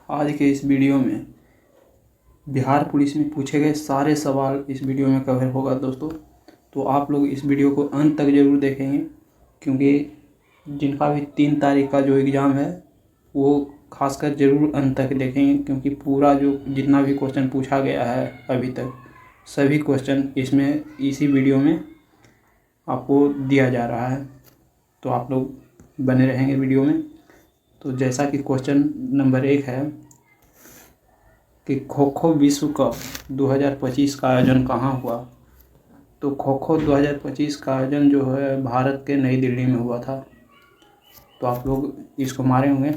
आज के इस वीडियो में बिहार पुलिस में पूछे गए सारे सवाल इस वीडियो में कवर होगा दोस्तों। तो आप लोग इस वीडियो को अंत तक ज़रूर देखेंगे, क्योंकि जिनका भी 3 तारीख का जो एग्ज़ाम है वो खासकर ज़रूर अंत तक देखेंगे, क्योंकि पूरा जो जितना भी क्वेश्चन पूछा गया है अभी तक सभी क्वेश्चन इसमें इसी वीडियो में आपको दिया जा रहा है। तो आप लोग बने रहेंगे वीडियो में। तो जैसा कि क्वेश्चन नंबर 1 है कि खो खो विश्व कप 2025 का आयोजन कहाँ हुआ। तो खो खो 2025 का आयोजन जो है भारत के नई दिल्ली में हुआ था। तो आप लोग इसको मारे होंगे।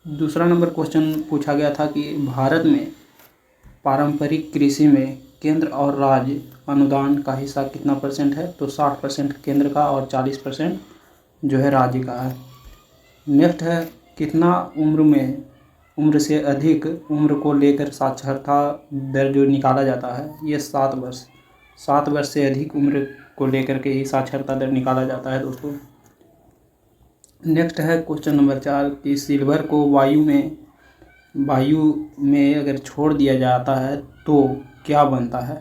दूसरा नंबर क्वेश्चन पूछा गया था कि भारत में पारंपरिक कृषि में केंद्र और राज्य अनुदान का हिस्सा कितना % है। तो 60% केंद्र का और 40% जो है राज्य का है। नेक्स्ट है कितना उम्र से अधिक उम्र को लेकर साक्षरता दर जो निकाला जाता है ये 7 वर्ष से अधिक उम्र को लेकर के ही साक्षरता दर निकाला जाता है दोस्तों। नेक्स्ट है क्वेश्चन नंबर 4 कि सिल्वर को वायु में अगर छोड़ दिया जाता है तो क्या बनता है।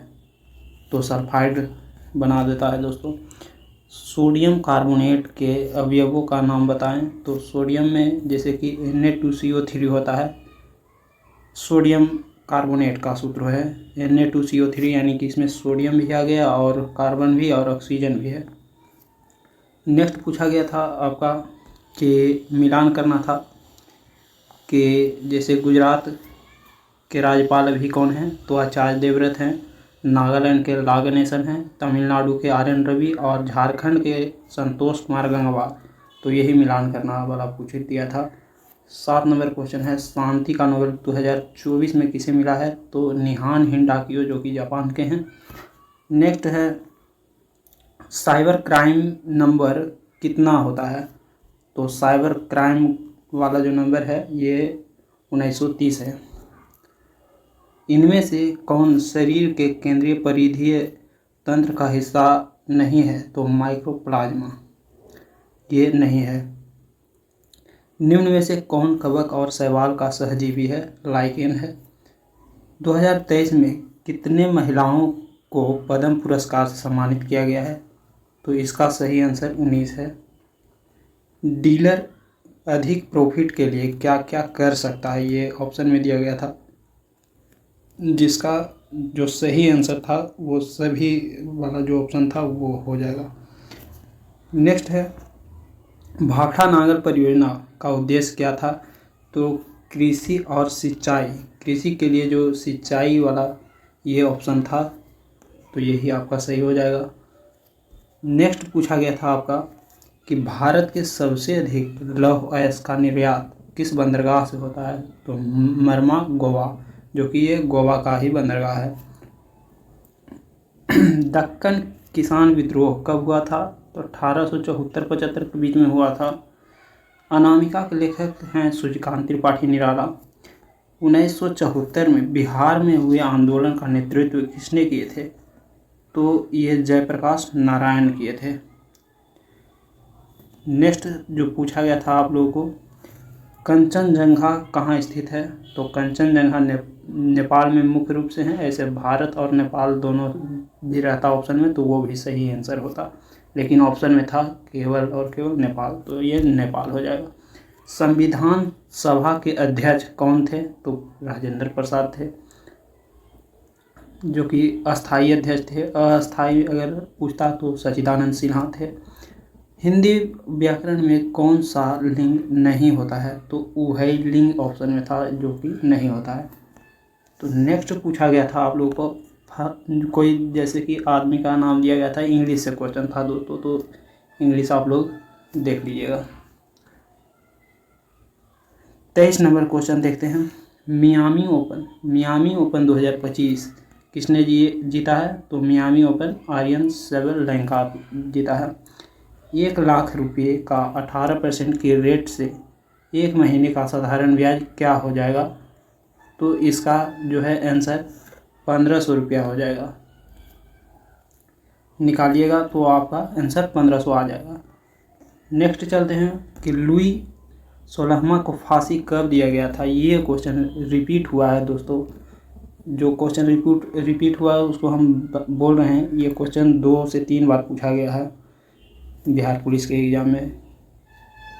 तो सल्फाइड बना देता है दोस्तों। सोडियम कार्बोनेट के अवयवों का नाम बताएं। तो सोडियम में जैसे कि Na2CO3 होता है, सोडियम कार्बोनेट का सूत्र है Na2CO3, यानी कि इसमें सोडियम भी आ गया और कार्बन भी और ऑक्सीजन भी है। नेक्स्ट पूछा गया था आपका कि मिलान करना था कि जैसे गुजरात के राज्यपाल अभी कौन हैं। तो आचार्य देवव्रत हैं, नागालैंड के नागेशन हैं, तमिलनाडु के RN रवि और झारखंड के संतोष कुमार गंगवार। तो यही मिलान करना वाला पूछ दिया था। 7 नंबर क्वेश्चन है शांति का नोबेल 2024 में किसे मिला है। तो निहान हिंडाकियो जो कि जापान के हैं। नेक्स्ट है साइबर क्राइम नंबर कितना होता है। तो साइबर क्राइम वाला जो नंबर है ये 1930 है। इनमें से कौन शरीर के केंद्रीय परिधीय तंत्र का हिस्सा नहीं है। तो माइक्रोप्लाज्मा ये नहीं है। निम्न में से कौन कवक और शैवाल का सहजीवी है। लाइकेन है। 2023 में कितने महिलाओं को पद्म पुरस्कार से सम्मानित किया गया है। तो इसका सही आंसर 19 है। डीलर अधिक प्रॉफिट के लिए क्या क्या कर सकता है, ये ऑप्शन में दिया गया था, जिसका जो सही आंसर था वो सभी वाला जो ऑप्शन था वो हो जाएगा। नेक्स्ट है भाखड़ा नागल परियोजना का उद्देश्य क्या था। तो कृषि और सिंचाई, कृषि के लिए जो सिंचाई वाला ये ऑप्शन था, तो यही आपका सही हो जाएगा। नेक्स्ट पूछा गया था आपका कि भारत के सबसे अधिक लौह अयस्क का निर्यात किस बंदरगाह से होता है। तो मरमा गोवा, जो कि ये गोवा का ही बंदरगाह है। दक्कन किसान विद्रोह कब हुआ था। तो 1874-75 के बीच में हुआ था। अनामिका के लेखक हैं सूर्यकांत त्रिपाठी निराला। 1974 में बिहार में हुए आंदोलन का नेतृत्व किसने किए थे। तो ये जयप्रकाश नारायण किए थे। नेक्स्ट जो पूछा गया था आप लोगों को, कंचनजंगा कहाँ स्थित है। तो कंचनजंगा नेपाल में मुख्य रूप से है। ऐसे भारत और नेपाल दोनों भी रहता ऑप्शन में, तो वो भी सही आंसर होता, लेकिन ऑप्शन में था केवल और केवल नेपाल, तो ये नेपाल हो जाएगा। संविधान सभा के अध्यक्ष कौन थे। तो राजेंद्र प्रसाद थे, जो कि अस्थाई अध्यक्ष थे। अस्थाई अगर पूछता तो सच्चिदानंद सिन्हा थे। हिंदी व्याकरण में कौन सा लिंग नहीं होता है। तो उभय लिंग ऑप्शन में था, जो कि नहीं होता है। तो नेक्स्ट पूछा गया था आप लोगों को कोई जैसे कि आदमी का नाम दिया गया था, इंग्लिश से क्वेश्चन था दोस्तों, तो इंग्लिश आप लोग देख लीजिएगा। 23 नंबर क्वेश्चन देखते हैं। मियामी ओपन 2025 किसने जीता है। तो मियामी ओपन आर्यन सेबलेंका जीता है। 1 लाख रुपये का 18% के रेट से 1 महीने का साधारण ब्याज क्या हो जाएगा। तो इसका जो है आंसर 1500 रुपया हो जाएगा। निकालिएगा तो आपका आंसर 1500 आ जाएगा। नेक्स्ट चलते हैं कि लुई सोलहवां को फांसी कब दिया गया था, ये क्वेश्चन रिपीट हुआ है दोस्तों। जो क्वेश्चन रिपीट हुआ है उसको हम बोल रहे हैं। ये क्वेश्चन 2 से 3 बार पूछा गया है बिहार पुलिस के एग्ज़ाम में।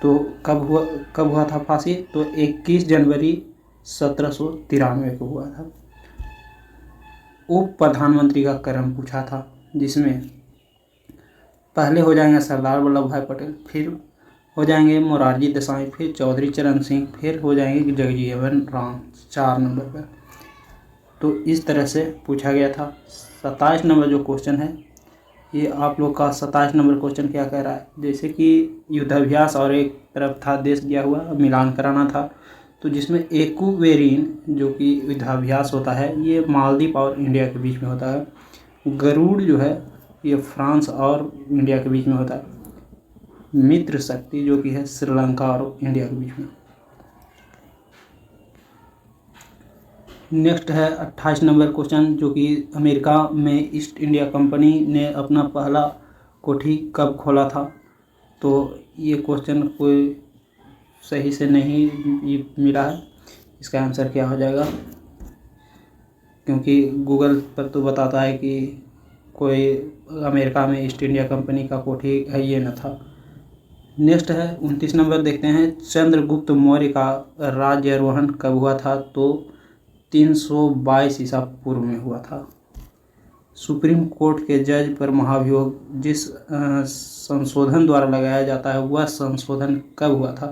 तो कब हुआ था फांसी, तो 21 जनवरी 1793 को हुआ था। उप प्रधानमंत्री का क्रम पूछा था, जिसमें पहले हो जाएंगे सरदार वल्लभ भाई पटेल, फिर हो जाएंगे मोरारजी देसाई, फिर चौधरी चरण सिंह, फिर हो जाएंगे जगजीवन राम 4 नंबर पर। तो इस तरह से पूछा गया था। 27 नंबर जो क्वेश्चन है, ये आप लोग का 27 नंबर क्वेश्चन क्या कह रहा है, जैसे कि युद्धाभ्यास और एक तरफ था देश दिया हुआ, मिलान कराना था। तो जिसमें एक्वेरिन जो कि युद्धाभ्यास होता है, ये मालदीव और इंडिया के बीच में होता है। गरुड़ जो है ये फ्रांस और इंडिया के बीच में होता है। मित्र शक्ति जो कि है श्रीलंका और इंडिया के बीच में। नेक्स्ट है 28 नंबर क्वेश्चन, जो कि अमेरिका में ईस्ट इंडिया कंपनी ने अपना पहला कोठी कब खोला था। तो ये क्वेश्चन कोई सही से नहीं मिला है, इसका आंसर क्या हो जाएगा, क्योंकि गूगल पर तो बताता है कि कोई अमेरिका में ईस्ट इंडिया कंपनी का कोठी है, ये न था। नेक्स्ट है 29 नंबर, देखते हैं चंद्रगुप्त मौर्य का राज्यारोहण कब हुआ था। तो 322 ईसा पूर्व में हुआ था। सुप्रीम कोर्ट के जज पर महाभियोग जिस संशोधन द्वारा लगाया जाता है, वह संशोधन कब हुआ था।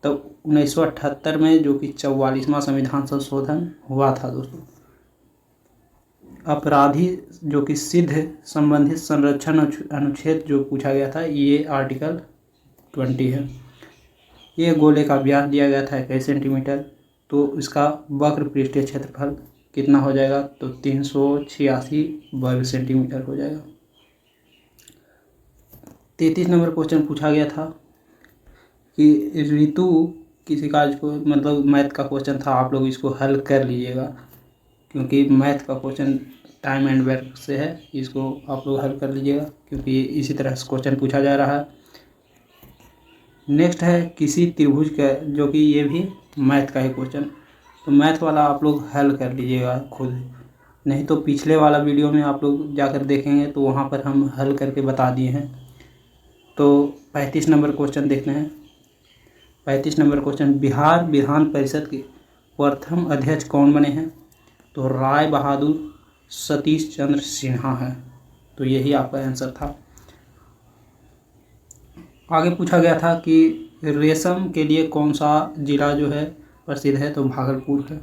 तो 1978 में, जो कि 44वां संविधान संशोधन हुआ था दोस्तों। अपराधी जो कि सिद्ध संबंधित संरक्षण अनुच्छेद जो पूछा गया था, ये आर्टिकल 20 है। ये गोले का व्यास दिया गया था 21 सेंटीमीटर। तो इसका वक्र पृष्ठीय क्षेत्रफल कितना हो जाएगा, तो 386 वर्ग सेंटीमीटर हो जाएगा। 33 नंबर क्वेश्चन पूछा गया था कि ऋतु किसी कार्य को, मतलब मैथ का क्वेश्चन था, आप लोग इसको हल कर लीजिएगा, क्योंकि मैथ का क्वेश्चन टाइम एंड वर्क से है। इसको आप लोग हल कर लीजिएगा, क्योंकि इसी तरह से क्वेश्चन पूछा जा रहा है। नेक्स्ट है किसी त्रिभुज का, जो कि ये भी मैथ का ही क्वेश्चन, तो मैथ वाला आप लोग हल कर लीजिएगा खुद, नहीं तो पिछले वाला वीडियो में आप लोग जाकर देखेंगे तो वहाँ पर हम हल करके बता दिए हैं। तो 35 नंबर क्वेश्चन देखते हैं। 35 नंबर क्वेश्चन, बिहार विधान परिषद के प्रथम अध्यक्ष कौन बने हैं। तो राय बहादुर सतीश चंद्र सिन्हा है। तो यही आपका आंसर था। आगे पूछा गया था कि रेशम के लिए कौन सा जिला जो है प्रसिद्ध है। तो भागलपुर है।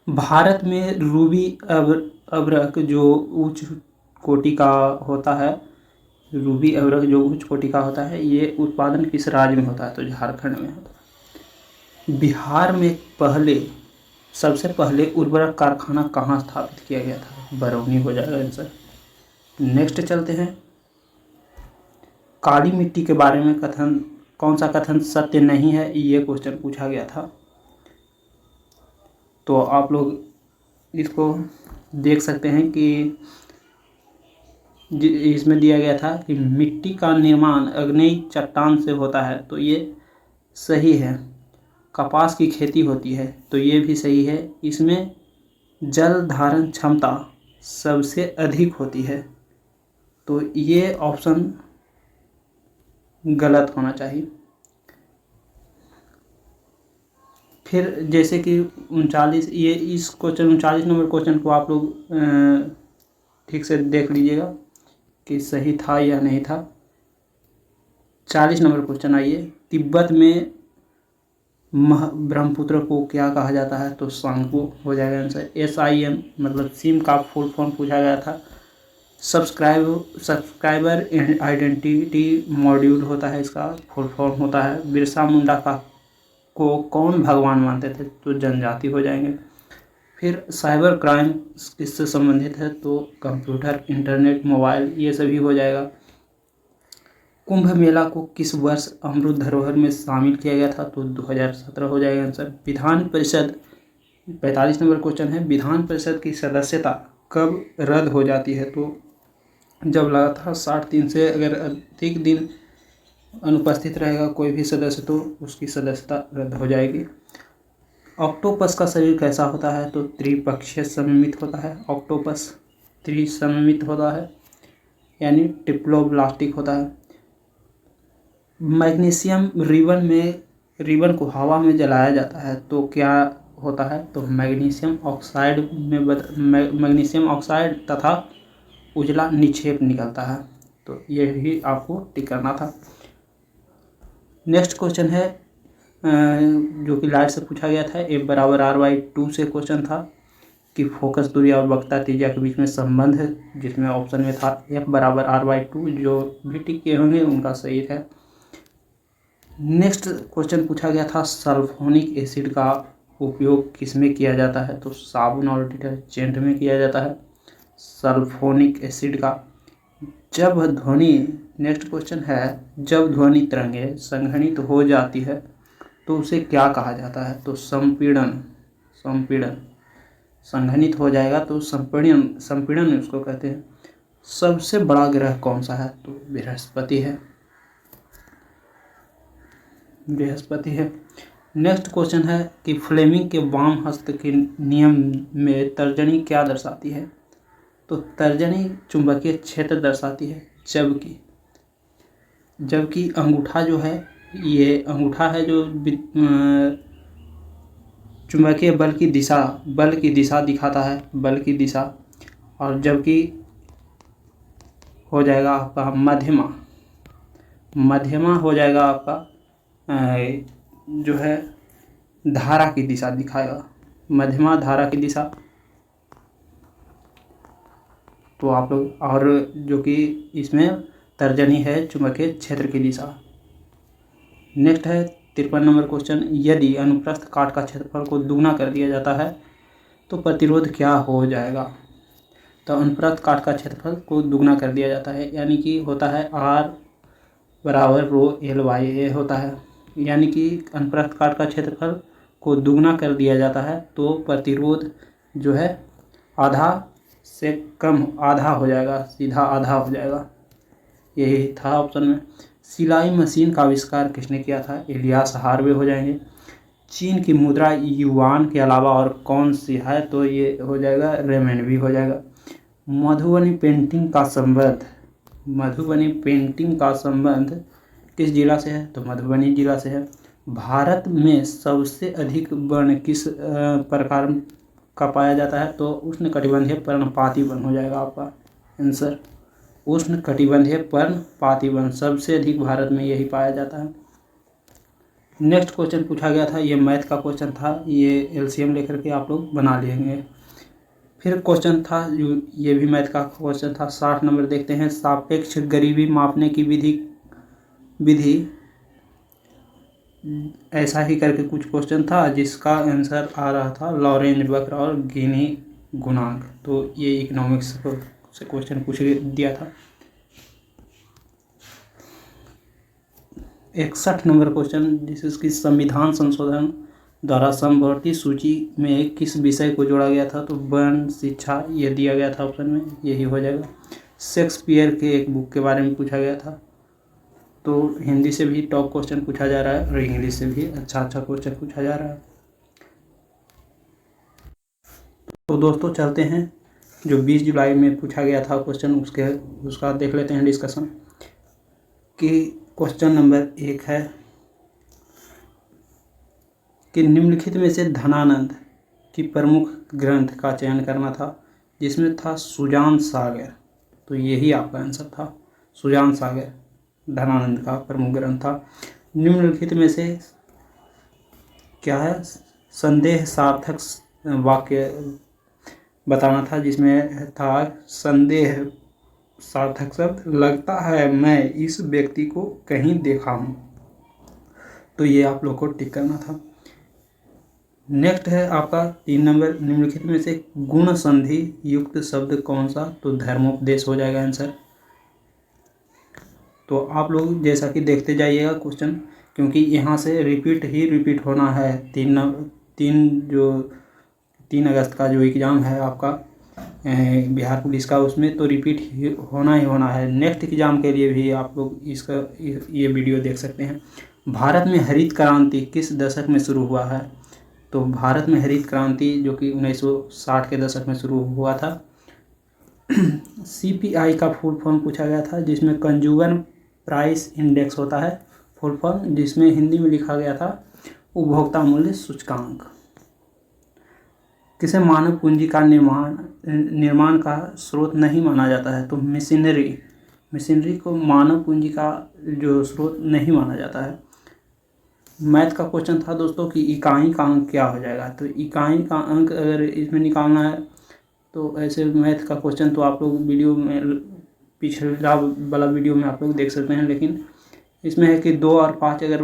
भारत में रूबी अभ्रक जो उच्च कोटि का होता है, रूबी अभ्रक जो उच्च कोटि का होता है, ये उत्पादन किस राज्य में होता है। तो झारखंड में होता है। बिहार में सबसे पहले उर्वरक कारखाना कहाँ स्थापित किया गया था। बरौनी हो जाएगा आंसर। नेक्स्ट चलते हैं, काली मिट्टी के बारे में कौन सा कथन सत्य नहीं है, ये क्वेश्चन पूछा गया था। तो आप लोग इसको देख सकते हैं कि इसमें दिया गया था कि मिट्टी का निर्माण अग्नेय चट्टान से होता है। तो ये सही है। कपास की खेती होती है, तो ये भी सही है। इसमें जल धारण क्षमता सबसे अधिक होती है। तो ये ऑप्शन गलत होना चाहिए। फिर जैसे कि 39, ये इस क्वेश्चन 39 नंबर क्वेश्चन को आप लोग ठीक से देख लीजिएगा कि सही था या नहीं था। 40 नंबर क्वेश्चन आइए, तिब्बत में ब्रह्मपुत्र को क्या कहा जाता है। तो सांगपो हो जाएगा आंसर। SIM मतलब सिम का फुल फॉर्म पूछा गया था। सब्सक्राइबर आइडेंटिटी मॉड्यूल होता है, इसका फुल फॉर्म होता है। बिरसा मुंडा को कौन भगवान मानते थे। तो जनजाति हो जाएंगे। फिर साइबर क्राइम किससे संबंधित है। तो कंप्यूटर, इंटरनेट, मोबाइल, ये सभी हो जाएगा। कुंभ मेला को किस वर्ष अमृत धरोहर में शामिल किया गया था। तो 2017 हो जाएगा answer. Vidhan Parishad 45 number question है, विधान परिषद की सदस्यता कब रद्द हो जाती है। तो जब लगातार 60 दिन से अगर अधिक दिन अनुपस्थित रहेगा कोई भी सदस्य तो उसकी सदस्यता रद्द हो जाएगी। ऑक्टोपस का शरीर कैसा होता है? तो त्रिपक्षीय सममित होता है। ऑक्टोपस त्रिसममित होता है, यानी डिप्लोब्लास्टिक होता है। मैग्नीशियम रिबन को हवा में जलाया जाता है तो क्या होता है? तो मैग्नीशियम ऑक्साइड तथा उजला निक्षेप निकलता है। तो यही आपको टिक करना था। नेक्स्ट क्वेश्चन है जो कि लाइट से पूछा गया था, F बराबर R/2 से क्वेश्चन था कि फोकस दूरी और वक्ता त्रिज्या के बीच में संबंध है, जिसमें ऑप्शन में था F बराबर R/2। जो भी टिक किए होंगे उनका सही है। नेक्स्ट क्वेश्चन पूछा गया था सल्फोनिक एसिड का उपयोग किसमें किया जाता है? तो साबुन और डिटर्जेंट में किया जाता है सल्फोनिक एसिड का। जब ध्वनि, नेक्स्ट क्वेश्चन है, जब ध्वनि तरंगें संघनित हो जाती है तो उसे क्या कहा जाता है? तो संपीड़न। संघनित हो जाएगा तो संपीड़न उसको कहते हैं। सबसे बड़ा ग्रह कौन सा है? तो बृहस्पति है। नेक्स्ट क्वेश्चन है कि फ्लेमिंग के वाम हस्त के नियम में तर्जनी क्या दर्शाती है? तो तर्जनी चुंबकीय क्षेत्र दर्शाती है, जबकि अंगूठा जो है, ये अंगूठा है जो चुंबकीय बल की दिशा दिखाता है, बल की दिशा। और जबकि हो जाएगा आपका मध्यमा हो जाएगा आपका जो है धारा की दिशा दिखाएगा, मध्यमा धारा की दिशा। तो आप लोग, और जो कि इसमें तर्जनी है चुंबकीय क्षेत्र की दिशा। नेक्स्ट है 53 नंबर क्वेश्चन, यदि अनुप्रस्थ काट का क्षेत्रफल को दुगना कर दिया जाता है तो प्रतिरोध क्या हो जाएगा? तो अनुप्रस्थ काट का क्षेत्रफल को दुगना कर दिया जाता है, यानी कि होता है R बराबर ρL/A होता है। यानी कि अनुप्रस्थ काट का क्षेत्रफल को दुगना कर दिया जाता है तो प्रतिरोध जो है आधा से कम, आधा हो जाएगा, सीधा आधा हो जाएगा। यही था ऑप्शन में। सिलाई मशीन का आविष्कार किसने किया था? इलियास हार्वे हो जाएंगे। चीन की मुद्रा युआन के अलावा और कौन सी है? तो ये हो जाएगा रेमेनबी हो जाएगा। मधुबनी पेंटिंग का संबंध किस जिला से है? तो मधुबनी जिला से है। भारत में सबसे अधिक वर्ण किस प्रकार का पाया जाता है? तो उष्णकटिबंधीय पर्णपाती वन हो जाएगा आपका आंसर। उष्णकटिबंधीय पर्णपाती वन सबसे अधिक भारत में यही पाया जाता है। नेक्स्ट क्वेश्चन पूछा गया था, ये मैथ का क्वेश्चन था, ये एलसीएम लेकर के आप लोग बना लेंगे। फिर क्वेश्चन था, ये भी मैथ का क्वेश्चन था, 60 नंबर देखते हैं। सापेक्ष गरीबी मापने की विधि ऐसा ही करके कुछ क्वेश्चन था, जिसका आंसर आ रहा था लॉरेंज वक्र और गिनी गुणांक। तो ये इकोनॉमिक्स से क्वेश्चन पूछ दिया था। 61 नंबर क्वेश्चन, जिसकी संविधान संशोधन द्वारा समवर्ती सूची में किस विषय को जोड़ा गया था? तो वन शिक्षा ये दिया गया था ऑप्शन में, यही हो जाएगा। शेक्सपियर के एक बुक के बारे में पूछा गया था। तो हिंदी से भी टॉप क्वेश्चन पूछा जा रहा है और इंग्लिश से भी अच्छा क्वेश्चन पूछा जा रहा है। तो दोस्तों चलते हैं, जो 20 जुलाई में पूछा गया था क्वेश्चन, उसका देख लेते हैं डिस्कशन। कि क्वेश्चन नंबर 1 है कि निम्नलिखित में से धनानंद की प्रमुख ग्रंथ का चयन करना था, जिसमें था सुजान सागर। तो यही आपका आंसर था, सुजान सागर धनानंद का प्रमुख ग्रंथ था। निम्नलिखित में से क्या है? संदेह सार्थक वाक्य बताना था, जिसमें था संदेह सार्थक शब्द, लगता है मैं इस व्यक्ति को कहीं देखा हूँ। तो ये आप लोग को टिक करना था। नेक्स्ट है आपका 3 नंबर, निम्नलिखित में से गुण संधि युक्त शब्द कौन सा? तो धर्मोपदेश हो जाएगा आंसर। तो आप लोग जैसा कि देखते जाइएगा क्वेश्चन, क्योंकि यहाँ से रिपीट होना है। 3 अगस्त का जो एग्ज़ाम है आपका, बिहार पुलिस का, उसमें तो रिपीट होना ही होना है। नेक्स्ट एग्ज़ाम के लिए भी आप लोग इसका ये वीडियो देख सकते हैं। भारत में हरित क्रांति किस दशक में शुरू हुआ है? तो भारत में हरित क्रांति जो कि 1960 के दशक में शुरू हुआ था। CPI का फुल फॉर्म पूछा गया था, जिसमें कंज्यूमर प्राइस इंडेक्स होता है फुल फॉर्म, जिसमें हिंदी में लिखा गया था उपभोक्ता मूल्य सूचकांक। किसे मानव पूंजी का निर्माण का स्रोत नहीं माना जाता है? तो मशीनरी को मानव पूंजी का जो स्रोत नहीं माना जाता है। मैथ का क्वेश्चन था दोस्तों कि इकाई का अंक क्या हो जाएगा? तो इकाई का अंक अगर इसमें निकालना है तो ऐसे मैथ का क्वेश्चन तो आप लोग वीडियो में पिछला वाला वीडियो में आप लोग देख सकते हैं, लेकिन इसमें है कि 2 और 5 अगर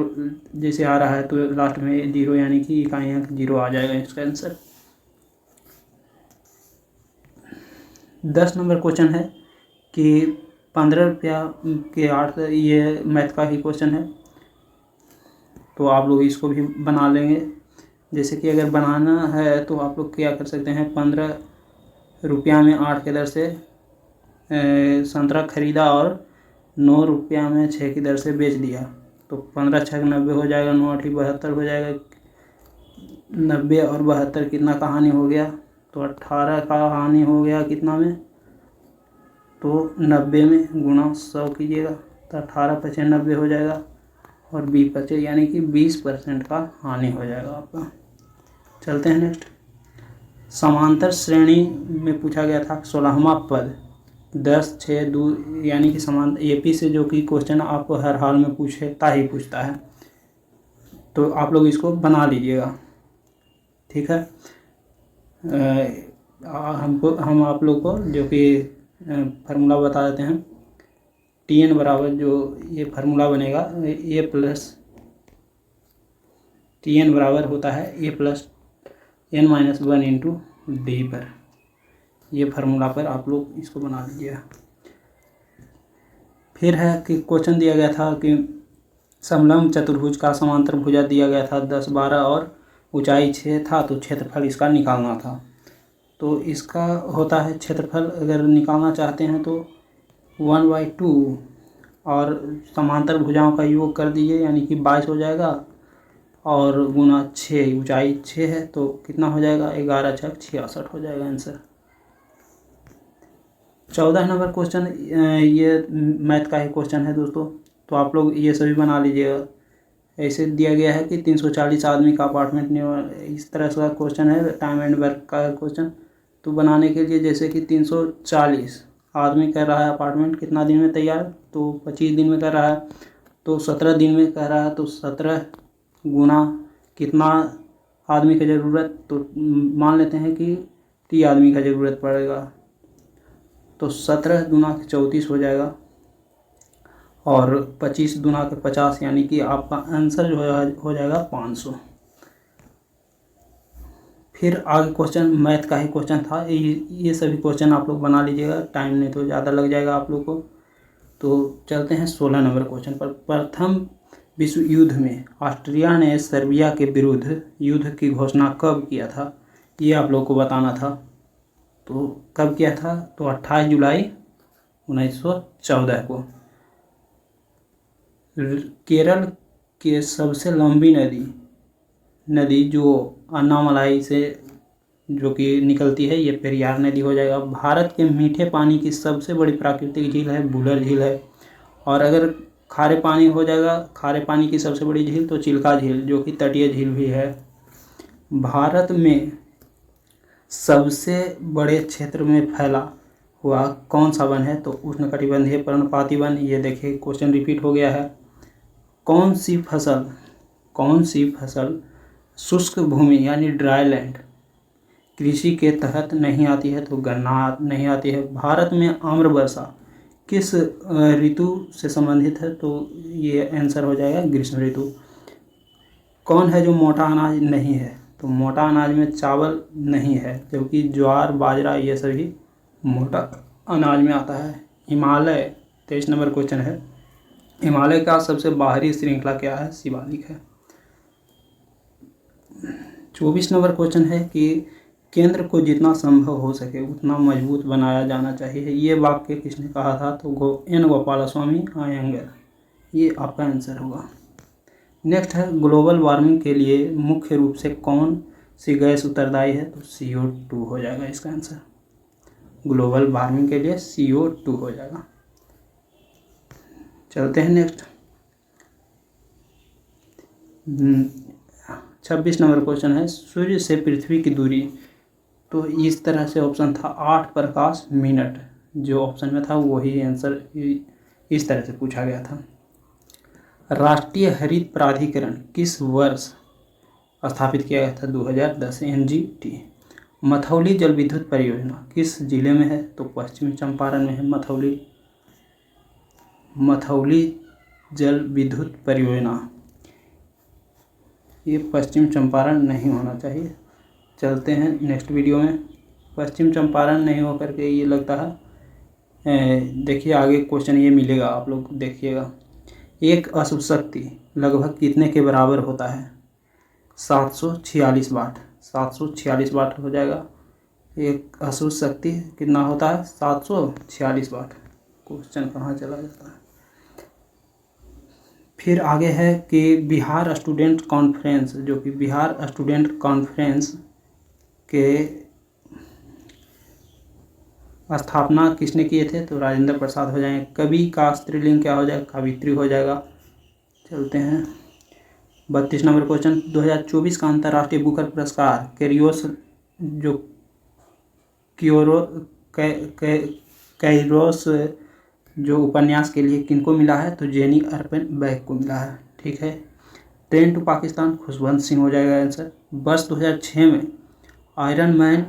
जैसे आ रहा है तो लास्ट में 0 यानी कि इकाई अंक 0 आ जाएगा इसका आंसर। 10 नंबर क्वेश्चन है कि 15 रुपया के 8, ये मैथ का ही क्वेश्चन है, तो आप लोग इसको भी बना लेंगे। जैसे कि अगर बनाना है तो आप लोग क्या कर सकते हैं, 15 रुपया में 8 के दर से संतरा खरीदा और 9 रुपया में 6 की दर से बेच दिया, तो 15 छः 90 हो जाएगा, 9 8 72 हो जाएगा। 90 और 72 कितना का हानि हो गया? तो 18 का हानि हो गया कितना में? तो 90 में गुणा 100 कीजिएगा तो 18 पचे 90 हो जाएगा और 20 पचे यानी कि 20% का हानि हो जाएगा आपका। चलते हैं नेक्स्ट। समांतर श्रेणी में पूछा गया था 16वां पद 10 6 2 यानी कि समांतर AP से जो कि क्वेश्चन आपको हर हाल में पूछता ही पूछता है, तो आप लोग इसको बना लीजिएगा, ठीक है। हम आप लोग को जो कि फार्मूला बता देते हैं। TN बराबर जो ये फार्मूला बनेगा A प्लस TN बराबर होता है A plus n-1 into D पर। ये फार्मूला पर आप लोग इसको बना लीजिएगा। फिर है कि क्वेश्चन दिया गया था कि समलंब चतुर्भुज का समांतर भुजा दिया गया था 10 12 और ऊंचाई 6 था, तो क्षेत्रफल इसका निकालना था। तो इसका होता है क्षेत्रफल अगर निकालना चाहते हैं तो 1/2 और समांतर भुजाओं का योग कर दीजिए यानी कि 22 हो जाएगा और गुना 6, ऊंचाई 6 है तो कितना हो जाएगा? 11 छक 66 हो जाएगा आंसर। 14 नंबर क्वेश्चन ये मैथ का ही क्वेश्चन है दोस्तों, तो आप लोग ये सभी बना लीजिएगा। ऐसे दिया गया है कि 340 आदमी का अपार्टमेंट निर्माण, इस तरह का क्वेश्चन है, टाइम एंड वर्क का क्वेश्चन। तो बनाने के लिए जैसे कि 340 आदमी कर रहा है अपार्टमेंट कितना दिन में तैयार? तो 25 दिन में कर रहा है, तो 17 दिन में कर रहा है, तो 17 गुना कितना आदमी की ज़रूरत? तो मान लेते हैं कि 30 आदमी का ज़रूरत पड़ेगा, तो 17 दूना 34 हो जाएगा और 25 दूना के 50 यानी कि आपका आंसर जो है हो जाएगा 500। फिर आगे क्वेश्चन मैथ का ही क्वेश्चन था, ये सभी क्वेश्चन आप लोग बना लीजिएगा, टाइम नहीं तो ज़्यादा लग जाएगा आप लोग को। तो चलते हैं 16 नंबर क्वेश्चन पर। प्रथम विश्व युद्ध में ऑस्ट्रिया ने सर्बिया के विरुद्ध युद्ध की घोषणा कब किया था? ये आप लोग को बताना था। तो कब किया था? तो 28 जुलाई 1914 को। केरल के सबसे लंबी नदी जो अन्नामलाई से जो कि निकलती है ये पेरियार नदी हो जाएगा। भारत के मीठे पानी की सबसे बड़ी प्राकृतिक झील है बुलर झील है, और अगर खारे पानी हो जाएगा, खारे पानी की सबसे बड़ी झील तो चिल्का झील जो कि तटीय झील भी है। भारत में सबसे बड़े क्षेत्र में फैला हुआ कौन सा वन है? तो उष्णकटिबंधीय पर्णपाती वन। ये देखिए क्वेश्चन रिपीट हो गया है। कौन सी फसल शुष्क भूमि यानी ड्राई लैंड कृषि के तहत नहीं आती है? तो गन्ना नहीं आती है। भारत में आम्र वर्षा किस ऋतु से संबंधित है? तो ये आंसर हो जाएगा ग्रीष्म ऋतु। कौन है जो मोटा अनाज नहीं है? तो मोटा अनाज में चावल नहीं है, जबकि ज्वार बाजरा ये सभी मोटा अनाज में आता है। हिमालय 23 नंबर क्वेश्चन है। हिमालय का सबसे बाहरी श्रृंखला क्या है? शिवालिक है। 24 नंबर क्वेश्चन है कि केंद्र को जितना संभव हो सके उतना मजबूत बनाया जाना चाहिए। ये वाक्य किसने कहा था? तो एन गोपालस्वामी अयंगर। ये आपका आंसर होगा। नेक्स्ट है ग्लोबल वार्मिंग के लिए मुख्य रूप से कौन सी गैस उत्तरदायी है? तो CO2 हो जाएगा इसका आंसर। ग्लोबल वार्मिंग के लिए CO2 हो जाएगा। चलते हैं नेक्स्ट। 26 नंबर क्वेश्चन है, सूर्य से पृथ्वी की दूरी। तो इस तरह से ऑप्शन था 8 प्रकाश मिनट, जो ऑप्शन में था वही आंसर इस तरह से पूछा गया था। राष्ट्रीय हरित प्राधिकरण किस वर्ष स्थापित किया गया था? 2010 NGT। मथौली जल विद्युत परियोजना किस जिले में है? तो पश्चिमी चंपारण में है मथौली जल विद्युत परियोजना। ये पश्चिम चंपारण नहीं होना चाहिए। चलते हैं नेक्स्ट वीडियो में। पश्चिम चंपारण नहीं हो करके ये लगता है, देखिए आगे क्वेश्चन ये मिलेगा, आप लोग देखिएगा। एक अशुभ शक्ति लगभग कितने के बराबर होता है? 746 वाट। 746 वाट हो जाएगा। एक अशुभ शक्ति कितना होता है? 746 वाट। क्वेश्चन कहाँ चला जाता है। फिर आगे है कि बिहार स्टूडेंट कॉन्फ्रेंस, जो कि बिहार स्टूडेंट कॉन्फ्रेंस के स्थापना किसने किए थे? तो राजेंद्र प्रसाद हो जाएंगे। कवि का स्त्रीलिंग क्या हो जाएगा? कवित्री हो जाएगा। चलते हैं 32 नंबर क्वेश्चन। 2024 का अंतर्राष्ट्रीय बुकर पुरस्कार कैरियोस कैरोस जो उपन्यास के लिए किनको मिला है? तो जेनी अर्पन बैग को मिला है। ठीक है। ट्रेन टू पाकिस्तान खुशवंत सिंह हो जाएगा आंसर। वर्ष 2006 में आयरन मैन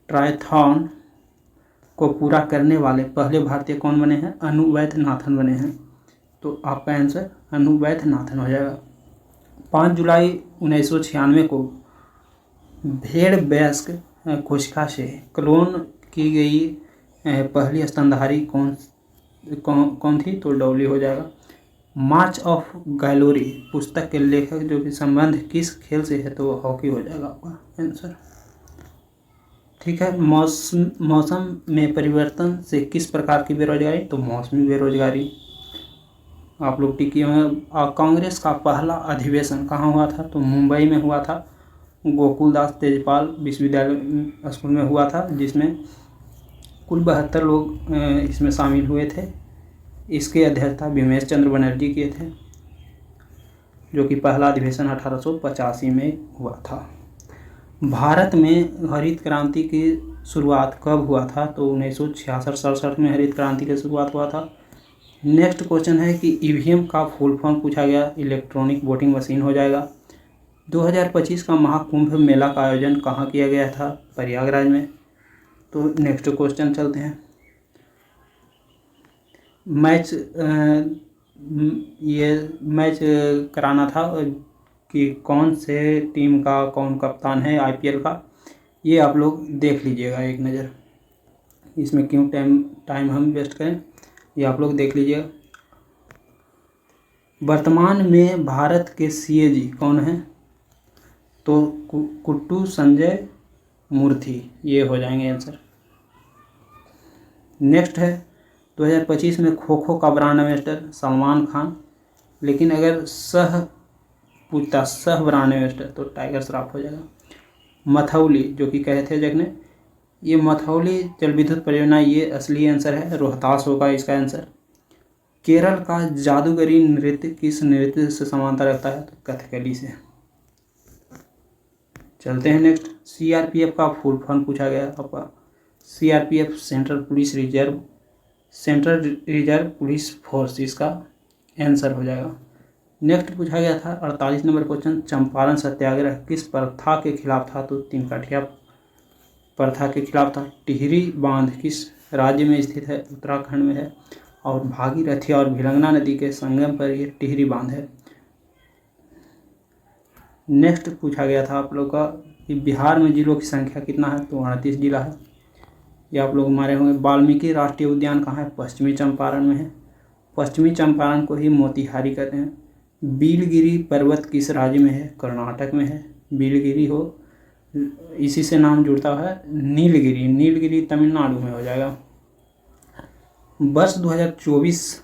ट्रायथॉन को पूरा करने वाले पहले भारतीय कौन बने हैं? अनु वैद्यनाथन बने हैं। तो आपका आंसर अनु वैद्यनाथन हो जाएगा। 5 जुलाई 1996 को भेड़ वयस्क कोशिका से क्लोन की गई पहली स्तनधारी कौन थी? तो डॉली हो जाएगा। मार्च ऑफ गैलोरी पुस्तक के लेखक जो कि संबंध किस खेल से है? तो हॉकी हो जाएगा आपका आंसर। ठीक है। मौसम में परिवर्तन से किस प्रकार की बेरोजगारी? तो मौसमी बेरोजगारी। आप लोग टिकी हुए। कांग्रेस का पहला अधिवेशन कहाँ हुआ था? तो मुंबई में हुआ था। गोकुलदास तेजपाल विश्वविद्यालय स्कूल में हुआ था, जिसमें कुल 72 लोग इसमें शामिल हुए थे। इसके अध्यक्षता बिमेश चंद्र बनर्जी किए थे, जो कि पहला अधिवेशन 1885 में हुआ था। भारत में हरित क्रांति की शुरुआत कब हुआ था? तो 1966-67 में हरित क्रांति की शुरुआत हुआ था। नेक्स्ट क्वेश्चन है कि ईवीएम का फुल फॉर्म पूछा गया। इलेक्ट्रॉनिक वोटिंग मशीन हो जाएगा। 2025 का महाकुंभ मेला का आयोजन कहाँ किया गया था? प्रयागराज में। तो नेक्स्ट क्वेश्चन चलते हैं। ये मैच कराना था कि कौन से टीम का कौन कप्तान है IPL का, ये आप लोग देख लीजिएगा एक नज़र। इसमें क्यों टाइम हम वेस्ट करें, ये आप लोग देख लीजिएगा। वर्तमान में भारत के CAG कौन है? तो कुट्टू संजय मूर्ति, ये हो जाएंगे आंसर। नेक्स्ट है 2025 में खो खो का ब्रांड एम्बेसडर सलमान खान, लेकिन अगर सह ब्रांड एम्बेसडर तो टाइगर श्रॉफ हो जाएगा। मथौली जो कि कहे थे जगने, ये मथौली जल विद्युत परियोजना, ये असली आंसर है। रोहतास होगा इसका आंसर। केरल का जादूगरी नृत्य किस नृत्य से समानता रखता है? तो कथकली से। चलते हैं नेक्स्ट। CRPF का फुल फॉर्म पूछा गया आपका। CRPF central reserve police force, इसका आंसर हो जाएगा। नेक्स्ट पूछा गया था 48 नंबर क्वेश्चन। चंपारण सत्याग्रह किस प्रथा के खिलाफ था? तो 3 काठिया प्रथा के खिलाफ था। टिहरी बांध किस राज्य में स्थित है? उत्तराखंड में है। और भागीरथी और भिलंगना नदी के संगम पर ये टिहरी बांध है। नेक्स्ट पूछा गया था आप लोग का कि बिहार में जिलों की संख्या कितना है? तो 38 जिला है। ये आप लोग हमारे होंगे। वाल्मीकि राष्ट्रीय उद्यान कहाँ है? पश्चिमी चंपारण में है। पश्चिमी चंपारण को ही मोतिहारी कहते हैं। बीलगिरी पर्वत किस राज्य में है? कर्नाटक में है। बिलगिरी हो, इसी से नाम जुड़ता है नीलगिरी। नीलगिरी तमिलनाडु में हो जाएगा। वर्ष 2024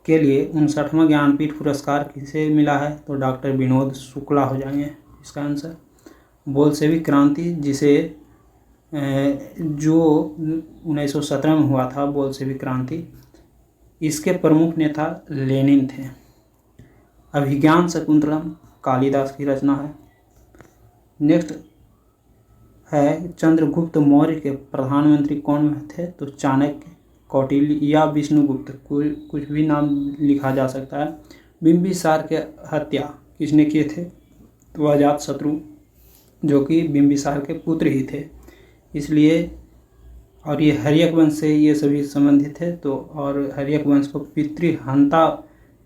के लिए 59वां ज्ञानपीठ पुरस्कार किसे मिला है? तो डॉक्टर विनोद शुक्ला हो जाएंगे इसका आंसर। बोल्शेविक क्रांति जिसे जो 1917 में हुआ था, बोल्शेविक क्रांति, इसके प्रमुख नेता लेनिन थे। अभिज्ञान शकुंतलम कालिदास की रचना है। नेक्स्ट है चंद्रगुप्त मौर्य के प्रधानमंत्री कौन थे? तो चाणक्य, कौटिल्य या विष्णुगुप्त, कुछ भी नाम लिखा जा सकता है। बिंबिसार के हत्या किसने किए थे? तो अजातशत्रु, जो कि बिंबिसार के पुत्र ही थे, इसलिए। और ये हर्यक वंश से ये सभी संबंधित थे। तो और हर्यक वंश को पितृहंता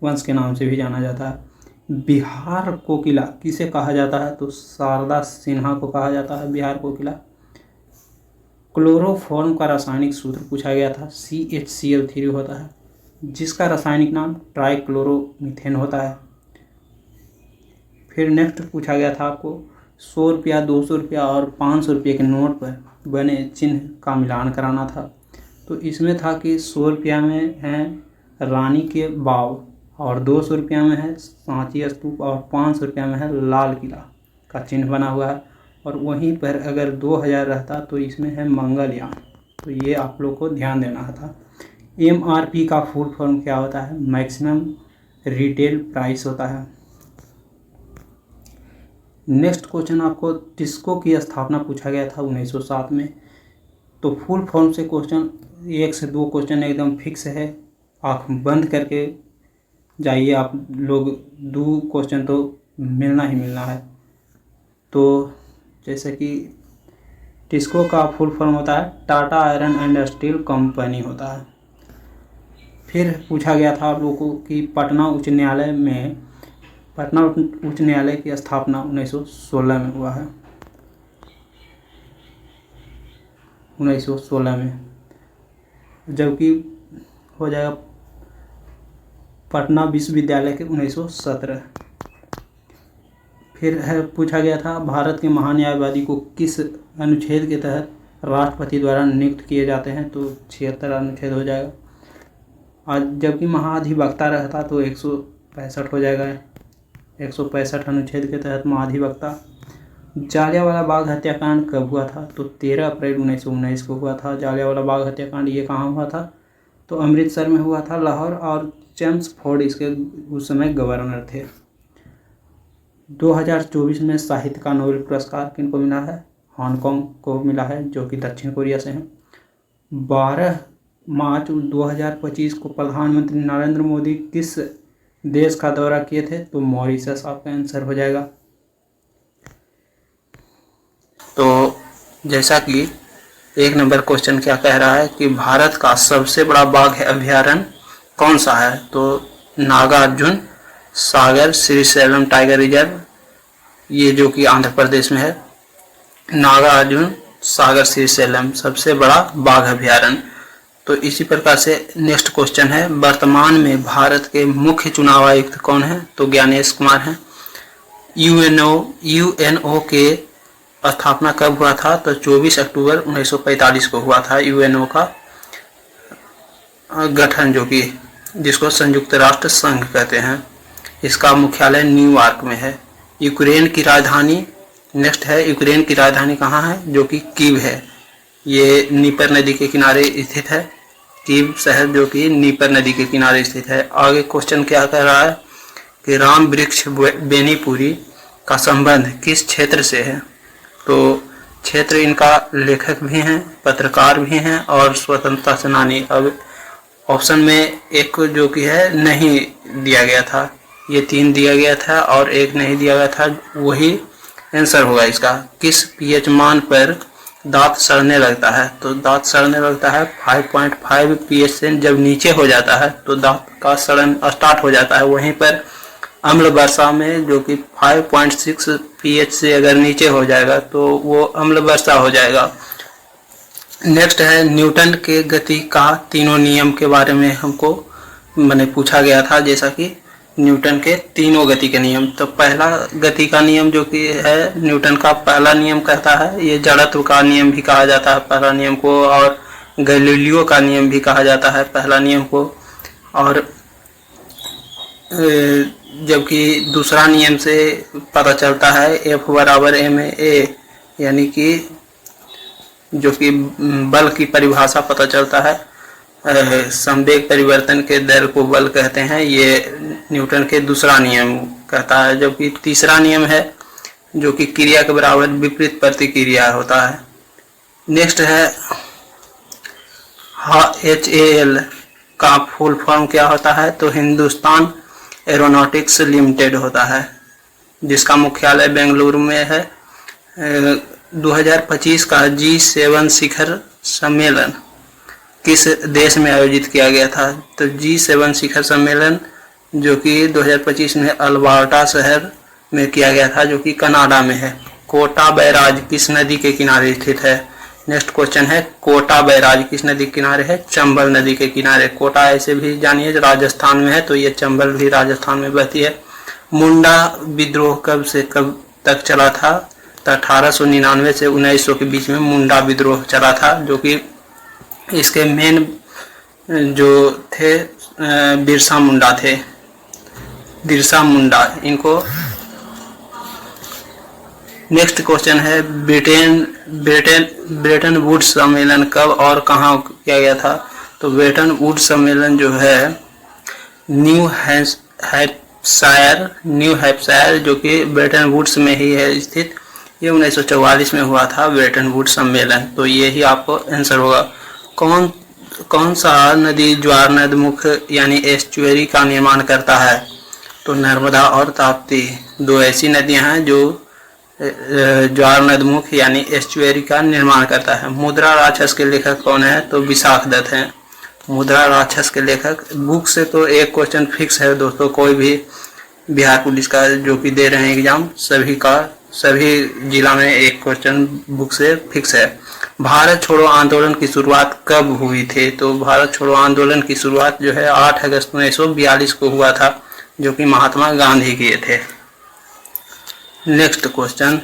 वंश के नाम से भी जाना जाता है। बिहार कोकिला किसे कहा जाता है? तो शारदा सिन्हा को कहा जाता है बिहार कोकिला। क्लोरोफॉर्म का रासायनिक सूत्र पूछा गया था, CHCl3 होता है, जिसका रासायनिक नाम ट्राइक्लोरोमीथेन होता है। फिर नेक्स्ट पूछा गया था आपको 100 रुपया, 200 रुपया और 500 रुपये के नोट पर बने चिन्ह का मिलान कराना था। तो इसमें था कि 100 रुपया में है रानी के बाव, और 200 रुपया में है सांची स्तूप, और 500 रुपया में है लाल किला का चिन्ह बना हुआ है। और वहीं पर अगर 2000 रहता तो इसमें है मंगलयान। तो ये आप लोग को ध्यान देना था। MRP का फुल फॉर्म क्या होता है? मैक्सिमम रिटेल प्राइस होता है। नेक्स्ट क्वेश्चन आपको टिस्को की स्थापना पूछा गया था 1907 में। तो फुल फॉर्म से क्वेश्चन 1 से 2 क्वेश्चन एकदम फिक्स है, आँख बंद करके जाइए आप लोग, 2 क्वेश्चन तो मिलना ही मिलना है। तो जैसे कि टिस्को का फुल फॉर्म होता है Tata iron and steel company होता है। फिर पूछा गया था आप लोगों को कि पटना उच्च न्यायालय की स्थापना 1916 में हुआ है। 1916 में, जबकि हो जाएगा पटना विश्वविद्यालय के 1917। फिर है पूछा गया था भारत के महान्यायवादी को किस अनुच्छेद के तहत राष्ट्रपति द्वारा नियुक्त किए जाते हैं? तो 76 अनुच्छेद हो जाएगा। आज जबकि महाधिवक्ता रहता तो 165 हो जाएगा। 165 अनुच्छेद के तहत महाधिवक्ता। जालियांवाला बाग हत्याकांड कब हुआ था? तो 13 अप्रैल 1919 को हुआ था जालियांवाला बाग हत्याकांड। ये कहाँ हुआ था? तो अमृतसर में हुआ था, लाहौर, और चेम्सफोर्ड इसके उस समय गवर्नर थे। 2024 में साहित्य का नोबेल पुरस्कार किनको मिला है? हांगकांग को मिला है, जो कि दक्षिण कोरिया से हैं। 12 मार्च 2025 को प्रधानमंत्री नरेंद्र मोदी किस देश का दौरा किए थे? तो मॉरिशस आपका आंसर हो जाएगा। तो जैसा कि 1 नंबर क्वेश्चन क्या कह रहा है कि भारत का सबसे बड़ा बाघ अभयारण्य कौन सा है? तो नागार्जुन सागर श्रीशैलम टाइगर रिजर्व, ये जो कि आंध्र प्रदेश में है। नागार्जुन सागर श्रीशैलम सबसे बड़ा बाघ अभयारण्य। तो इसी प्रकार से नेक्स्ट क्वेश्चन है वर्तमान में भारत के मुख्य चुनाव आयुक्त कौन है? तो ज्ञानेश कुमार हैं। यूएनओ के स्थापना कब हुआ था? तो 24 अक्टूबर 1945 को हुआ था यूएनओ का गठन, जो कि जिसको संयुक्त राष्ट्र संघ कहते हैं। इसका मुख्यालय न्यूयॉर्क में है। यूक्रेन की राजधानी, नेक्स्ट है यूक्रेन की राजधानी कहाँ है? जो कि कीव है। ये नीपर नदी के किनारे स्थित है। कीव शहर जो कि नीपर नदी के किनारे स्थित है। आगे क्वेश्चन क्या कह रहा है कि राम वृक्ष बेनीपुरी का संबंध किस क्षेत्र से है? तो क्षेत्र इनका लेखक भी हैं, पत्रकार भी हैं और स्वतंत्रता सेनानी। अब ऑप्शन में एक जो कि है नहीं दिया गया था, ये 3 दिया गया था और एक नहीं दिया गया था, वही आंसर होगा इसका। किस पीएच मान पर दांत सड़ने लगता है? तो दांत सड़ने लगता है 5.5 पीएच से जब नीचे हो जाता है तो दांत का सड़न स्टार्ट हो जाता है। वहीं पर अम्ल वर्षा में जो कि 5.6 पीएच से अगर नीचे हो जाएगा तो वो अम्ल वर्षा हो जाएगा। नेक्स्ट है न्यूटन के गति का तीनों नियम के बारे में हमको मैंने पूछा गया था, जैसा कि न्यूटन के तीनों गति के नियम। तो पहला गति का नियम जो कि है न्यूटन का पहला नियम कहता है, ये जड़त्व का नियम भी कहा जाता है पहला नियम को, और गैलीलियो का नियम भी कहा जाता है पहला नियम को। और जबकि दूसरा नियम से पता चलता है F बराबर ma, यानी कि जो कि बल की परिभाषा पता चलता है, संवेग परिवर्तन के दर को बल कहते हैं, ये न्यूटन के दूसरा नियम कहता है। जबकि तीसरा नियम है जो कि क्रिया के बराबर विपरीत प्रतिक्रिया होता है। नेक्स्ट है HAL का फुल फॉर्म क्या होता है, तो हिंदुस्तान एरोनॉटिक्स लिमिटेड होता है, जिसका मुख्यालय बेंगलुरु में है। 2025 का G7 शिखर सम्मेलन किस देश में आयोजित किया गया था, तो G7 शिखर सम्मेलन जो कि 2025 में अल्बर्टा शहर में किया गया था, जो कि कनाडा में है। कोटा बैराज किस नदी के किनारे स्थित है। नेक्स्ट क्वेश्चन है कोटा बैराज किस नदी के किनारे है, चंबल नदी के किनारे। कोटा ऐसे भी जानिए राजस्थान में है, तो ये चंबल भी राजस्थान में बहती है। मुंडा विद्रोह कब से कब तक चला था, तो 1899 से 1900 के बीच में मुंडा विद्रोह चला था, जो कि इसके मेन जो थे बिरसा मुंडा थे, बिरसा मुंडा इनको। नेक्स्ट क्वेश्चन है ब्रेटन वुड्स सम्मेलन कब और कहाँ किया गया था, तो ब्रेटन वुड्स सम्मेलन जो है न्यू हैम्पशायर जो कि ब्रेटन वुड्स में ही है स्थित, ये 1944 में हुआ था ब्रेटन वुड्स सम्मेलन। तो ये ही आपको आंसर होगा। कौन सा नदी ज्वार नदमुख यानी एस्चुअरी का निर्माण करता है, तो नर्मदा और ताप्ती दो ऐसी नदियां हैं जो ज्वार नदमुख यानी एस्चुअरी का निर्माण करता है। मुद्रा राक्षस के लेखक कौन है, तो विशाख दत्त हैं मुद्रा राक्षस के लेखक। बुक से तो एक क्वेश्चन फिक्स है दोस्तों, कोई भी बिहार पुलिस का जो कि दे रहे हैं एग्जाम, सभी जिला में एक क्वेश्चन बुक से फिक्स है। भारत छोड़ो आंदोलन की शुरुआत कब हुई थी, तो भारत छोड़ो आंदोलन की शुरुआत जो है 8 अगस्त 1942 को हुआ था, जो कि महात्मा गांधी किए थे। नेक्स्ट क्वेश्चन,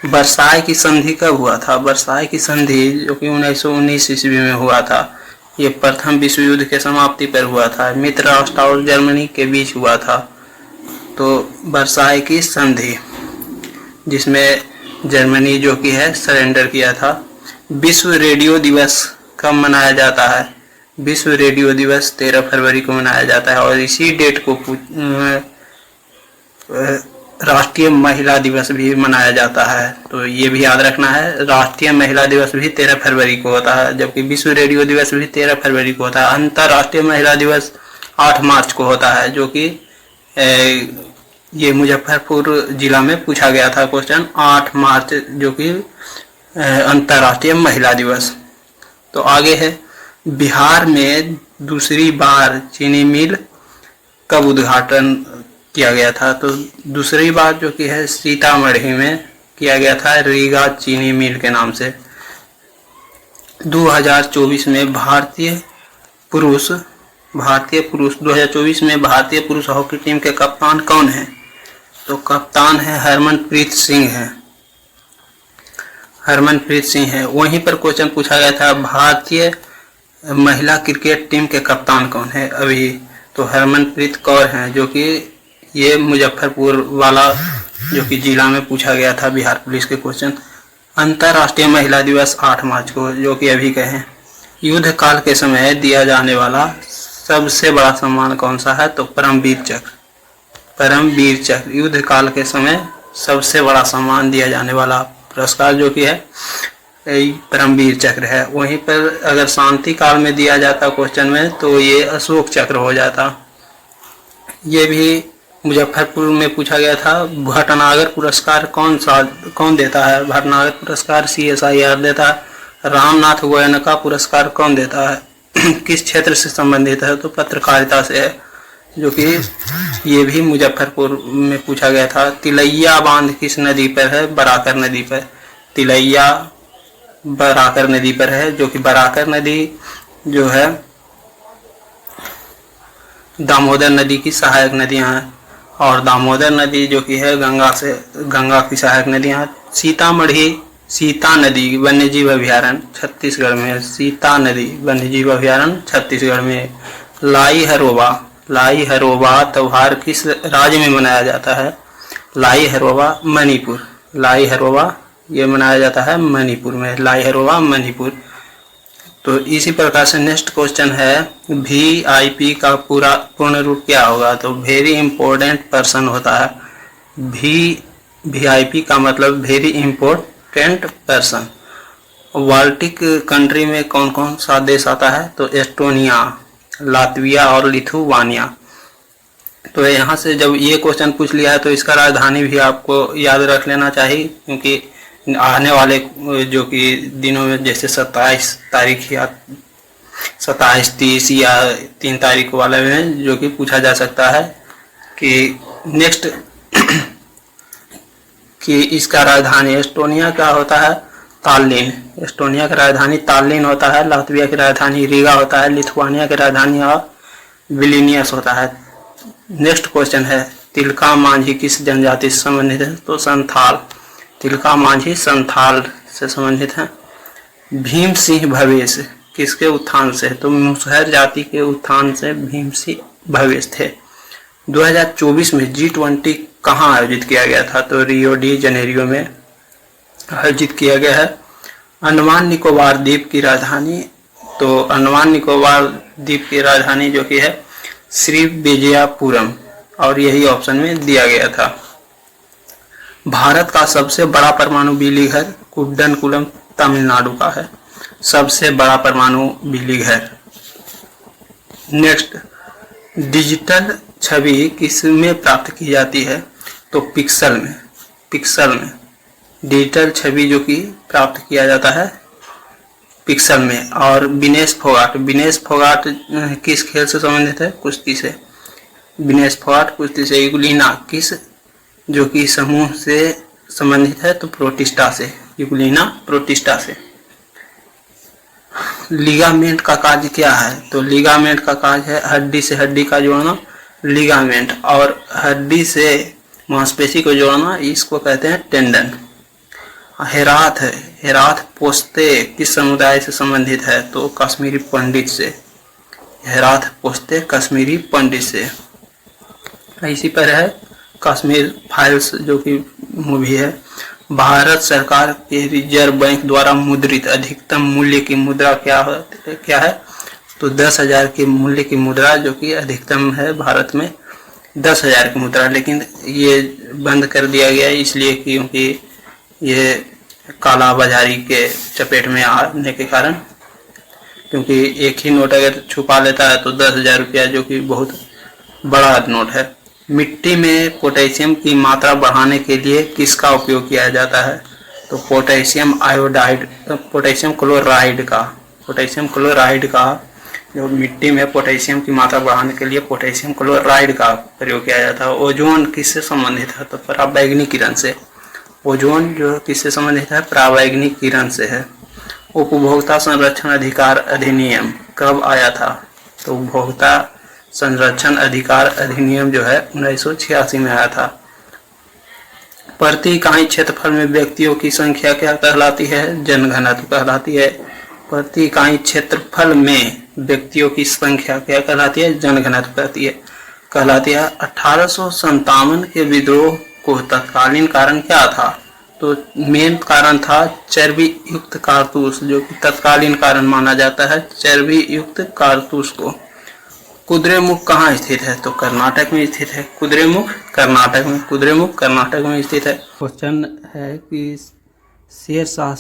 वर्साई की संधि कब हुआ था। वर्साई की संधि जो कि 1919 ईस्वी में हुआ था, ये प्रथम विश्व युद्ध के समाप्ति पर हुआ था, मित्र राष्ट्र और जर्मनी के बीच हुआ था। तो वर्साई की संधि जिसमें जर्मनी जो कि है सरेंडर किया था। विश्व रेडियो दिवस कब मनाया जाता है, विश्व रेडियो दिवस 13 फरवरी को मनाया जाता है, और इसी डेट को राष्ट्रीय महिला दिवस भी मनाया जाता है। तो ये भी याद रखना है, राष्ट्रीय महिला दिवस भी 13 फरवरी को होता है, जबकि विश्व रेडियो दिवस भी 13 फरवरी को होता है। अंतर्राष्ट्रीय महिला दिवस 8 मार्च को होता है, जो कि ये मुजफ्फरपुर जिला में पूछा गया था क्वेश्चन, 8 मार्च जो कि अंतर्राष्ट्रीय महिला दिवस। तो आगे है बिहार में दूसरी बार चीनी मिल कब उद्घाटन किया गया था, तो दूसरी बार जो कि है सीतामढ़ी में किया गया था, रीगा चीनी मिल के नाम से। 2024 में भारतीय पुरुष 2024 में भारतीय पुरुष हॉकी टीम के कप्तान कौन है, तो कप्तान है हरमनप्रीत सिंह है। वहीं पर क्वेश्चन पूछा गया था भारतीय महिला क्रिकेट टीम के कप्तान कौन है अभी, तो हरमनप्रीत कौर हैं, जो कि ये मुजफ्फरपुर वाला जो कि जिला में पूछा गया था बिहार पुलिस के क्वेश्चन। अंतर्राष्ट्रीय महिला दिवस 8 मार्च को, जो कि अभी कहें। युद्ध काल के समय दिया जाने वाला सबसे बड़ा सम्मान कौन सा है, तो परमवीर चक्र युद्ध काल के समय सबसे बड़ा सम्मान दिया जाने वाला पुरस्कार जो कि है परमवीर चक्र है। वहीं पर अगर शांति काल में दिया जाता क्वेश्चन में, तो ये अशोक चक्र हो जाता। ये भी मुजफ्फरपुर में पूछा गया था। भटनागर पुरस्कार कौन देता है, भटनागर पुरस्कार CSIR देता है। रामनाथ गोयनका पुरस्कार कौन देता है, किस क्षेत्र से संबंधित है, तो पत्रकारिता से है, जो कि ये भी मुजफ्फरपुर में पूछा गया था। तिलैया बांध किस नदी पर है, बराकर नदी पर। तिलैया बराकर नदी पर है, जो कि बराकर नदी जो है दामोदर नदी की सहायक नदियां हैं, और दामोदर नदी जो कि है गंगा की सहायक नदियां हैं। सीतामढ़ी सीता नदी वन्यजीव अभ्यारण्य छत्तीसगढ़ में है। सीता नदी वन्यजीव अभ्यारण्य छत्तीसगढ़ में है। लाई हरोबा त्योहार किस राज्य में मनाया जाता है? लाई हरोबा मणिपुर। लाई हरोबा ये मनाया जाता है मणिपुर में। लाई हरोबा मणिपुर। तो इसी प्रकार से नेक्स्ट क्वेश्चन है VIP का पूर्ण रूप क्या होगा? तो वेरी इंपॉर्टेंट पर्सन होता है। VIP का मतलब very important person. Baltic country में कौन कौन सा देश आता है? तो एस्टोनिया, लातविया और लिथुआनिया। तो यहाँ से जब ये क्वेश्चन पूछ लिया है तो इसका राजधानी भी आपको याद रख लेना चाहिए, क्योंकि आने वाले जो कि दिनों में जैसे 27 तारीख या 27, 30 या 3 तारीख वाले में जो कि पूछा जा सकता है कि नेक्स्ट कि इसका राजधानी एस्टोनिया क्या होता है? ताल्लिन। एस्टोनिया की राजधानी ताल्लिन होता है। लातविया की राजधानी रीगा होता है। लिथुआनिया की राजधानी विलिनियस होता है। नेक्स्ट क्वेश्चन है तिलका मांझी किस जनजाति से संबंधित है? तो संथाल। तिलका मांझी संथाल से संबंधित है। भीम सिंह भवेश किसके उत्थान से? तो मुसहर जाति के उत्थान से भीम सिंह भवेश थे। 2024 में G20 कहाँ आयोजित किया गया था? तो रियो डी जनेरियो में आयोजित किया गया है। अंडमान निकोबार द्वीप की राजधानी, तो अंडमान निकोबार द्वीप की राजधानी जो कि है श्रीविजयपुरम, और यही ऑप्शन में दिया गया था। भारत का सबसे बड़ा परमाणु बिजली घर कुड्डनकुलम तमिलनाडु का है। सबसे बड़ा परमाणु बिजली घर। नेक्स्ट, डिजिटल छवि किस में प्राप्त की जाती है? तो पिक्सल में। डिजिटल छवि जो कि प्राप्त किया जाता है पिक्सल में। और विनेश फोगाट किस खेल से संबंधित है? कुश्ती से। विनेश फोगाट कुश्ती से। युगलिना किस जो कि समूह से संबंधित है? तो प्रोटिस्टा से। युगलिना प्रोटिस्टा से। लिगामेंट का कार्य क्या है? तो लिगामेंट का कार्य है हड्डी से हड्डी का जोड़ना, लिगामेंट, और हड्डी से मांसपेशी को जोड़ना, इसको कहते हैं टेंडन। हेरात पोस्ते किस समुदाय से संबंधित है? तो कश्मीरी पंडित से। हेरात पोस्ते कश्मीरी पंडित से। इसी पर है कश्मीर फाइल्स जो कि मूवी है। भारत सरकार के रिजर्व बैंक द्वारा मुद्रित अधिकतम मूल्य की मुद्रा क्या है? तो 10,000 के मूल्य की मुद्रा जो कि अधिकतम है भारत में 10,000 की मुद्रा, लेकिन ये बंद कर दिया गया इसलिए क्योंकि ये काला बाजारी के चपेट में आने के कारण, क्योंकि एक ही नोट अगर छुपा लेता है तो 10,000 रुपया जो कि बहुत बड़ा नोट है। मिट्टी में पोटेशियम की मात्रा बढ़ाने के लिए किसका उपयोग किया जाता है? तो पोटेशियम आयोडाइड, पोटेशियम क्लोराइड का जो मिट्टी में पोटेशियम की मात्रा बढ़ाने के लिए पोटेशियम क्लोराइड का प्रयोग किया जाता है। ओजोन किससे संबंधित है? तो पराबैंगनी किरण से। ओजोन जो किससे संबंधित है? पराबैंगनी किरण से है। उपभोक्ता संरक्षण अधिकार अधिनियम कब आया था? तो उपभोक्ता संरक्षण अधिकार अधिनियम जो है 1986 में आया था। प्रति इकाई क्षेत्रफल में व्यक्तियों की संख्या क्या कहलाती है? जनघनत्व कहलाती है। प्रति इकाई क्षेत्रफल में व्यक्तियों की संख्या क्या कहलाती है? जनघनत्व कहलाती है। 1857 के विद्रोह को तत्कालीन कारण क्या था? तो मेन कारण था चर्बी युक्त कारतूस, जो कि तत्कालीन कारण माना जाता है चर्बी युक्त कारतूस को। कुद्रेमुख कहाँ स्थित है? तो कर्नाटक में स्थित है। कुद्रेमुख कर्नाटक में स्थित है। क्वेश्चन है कि शेरशाह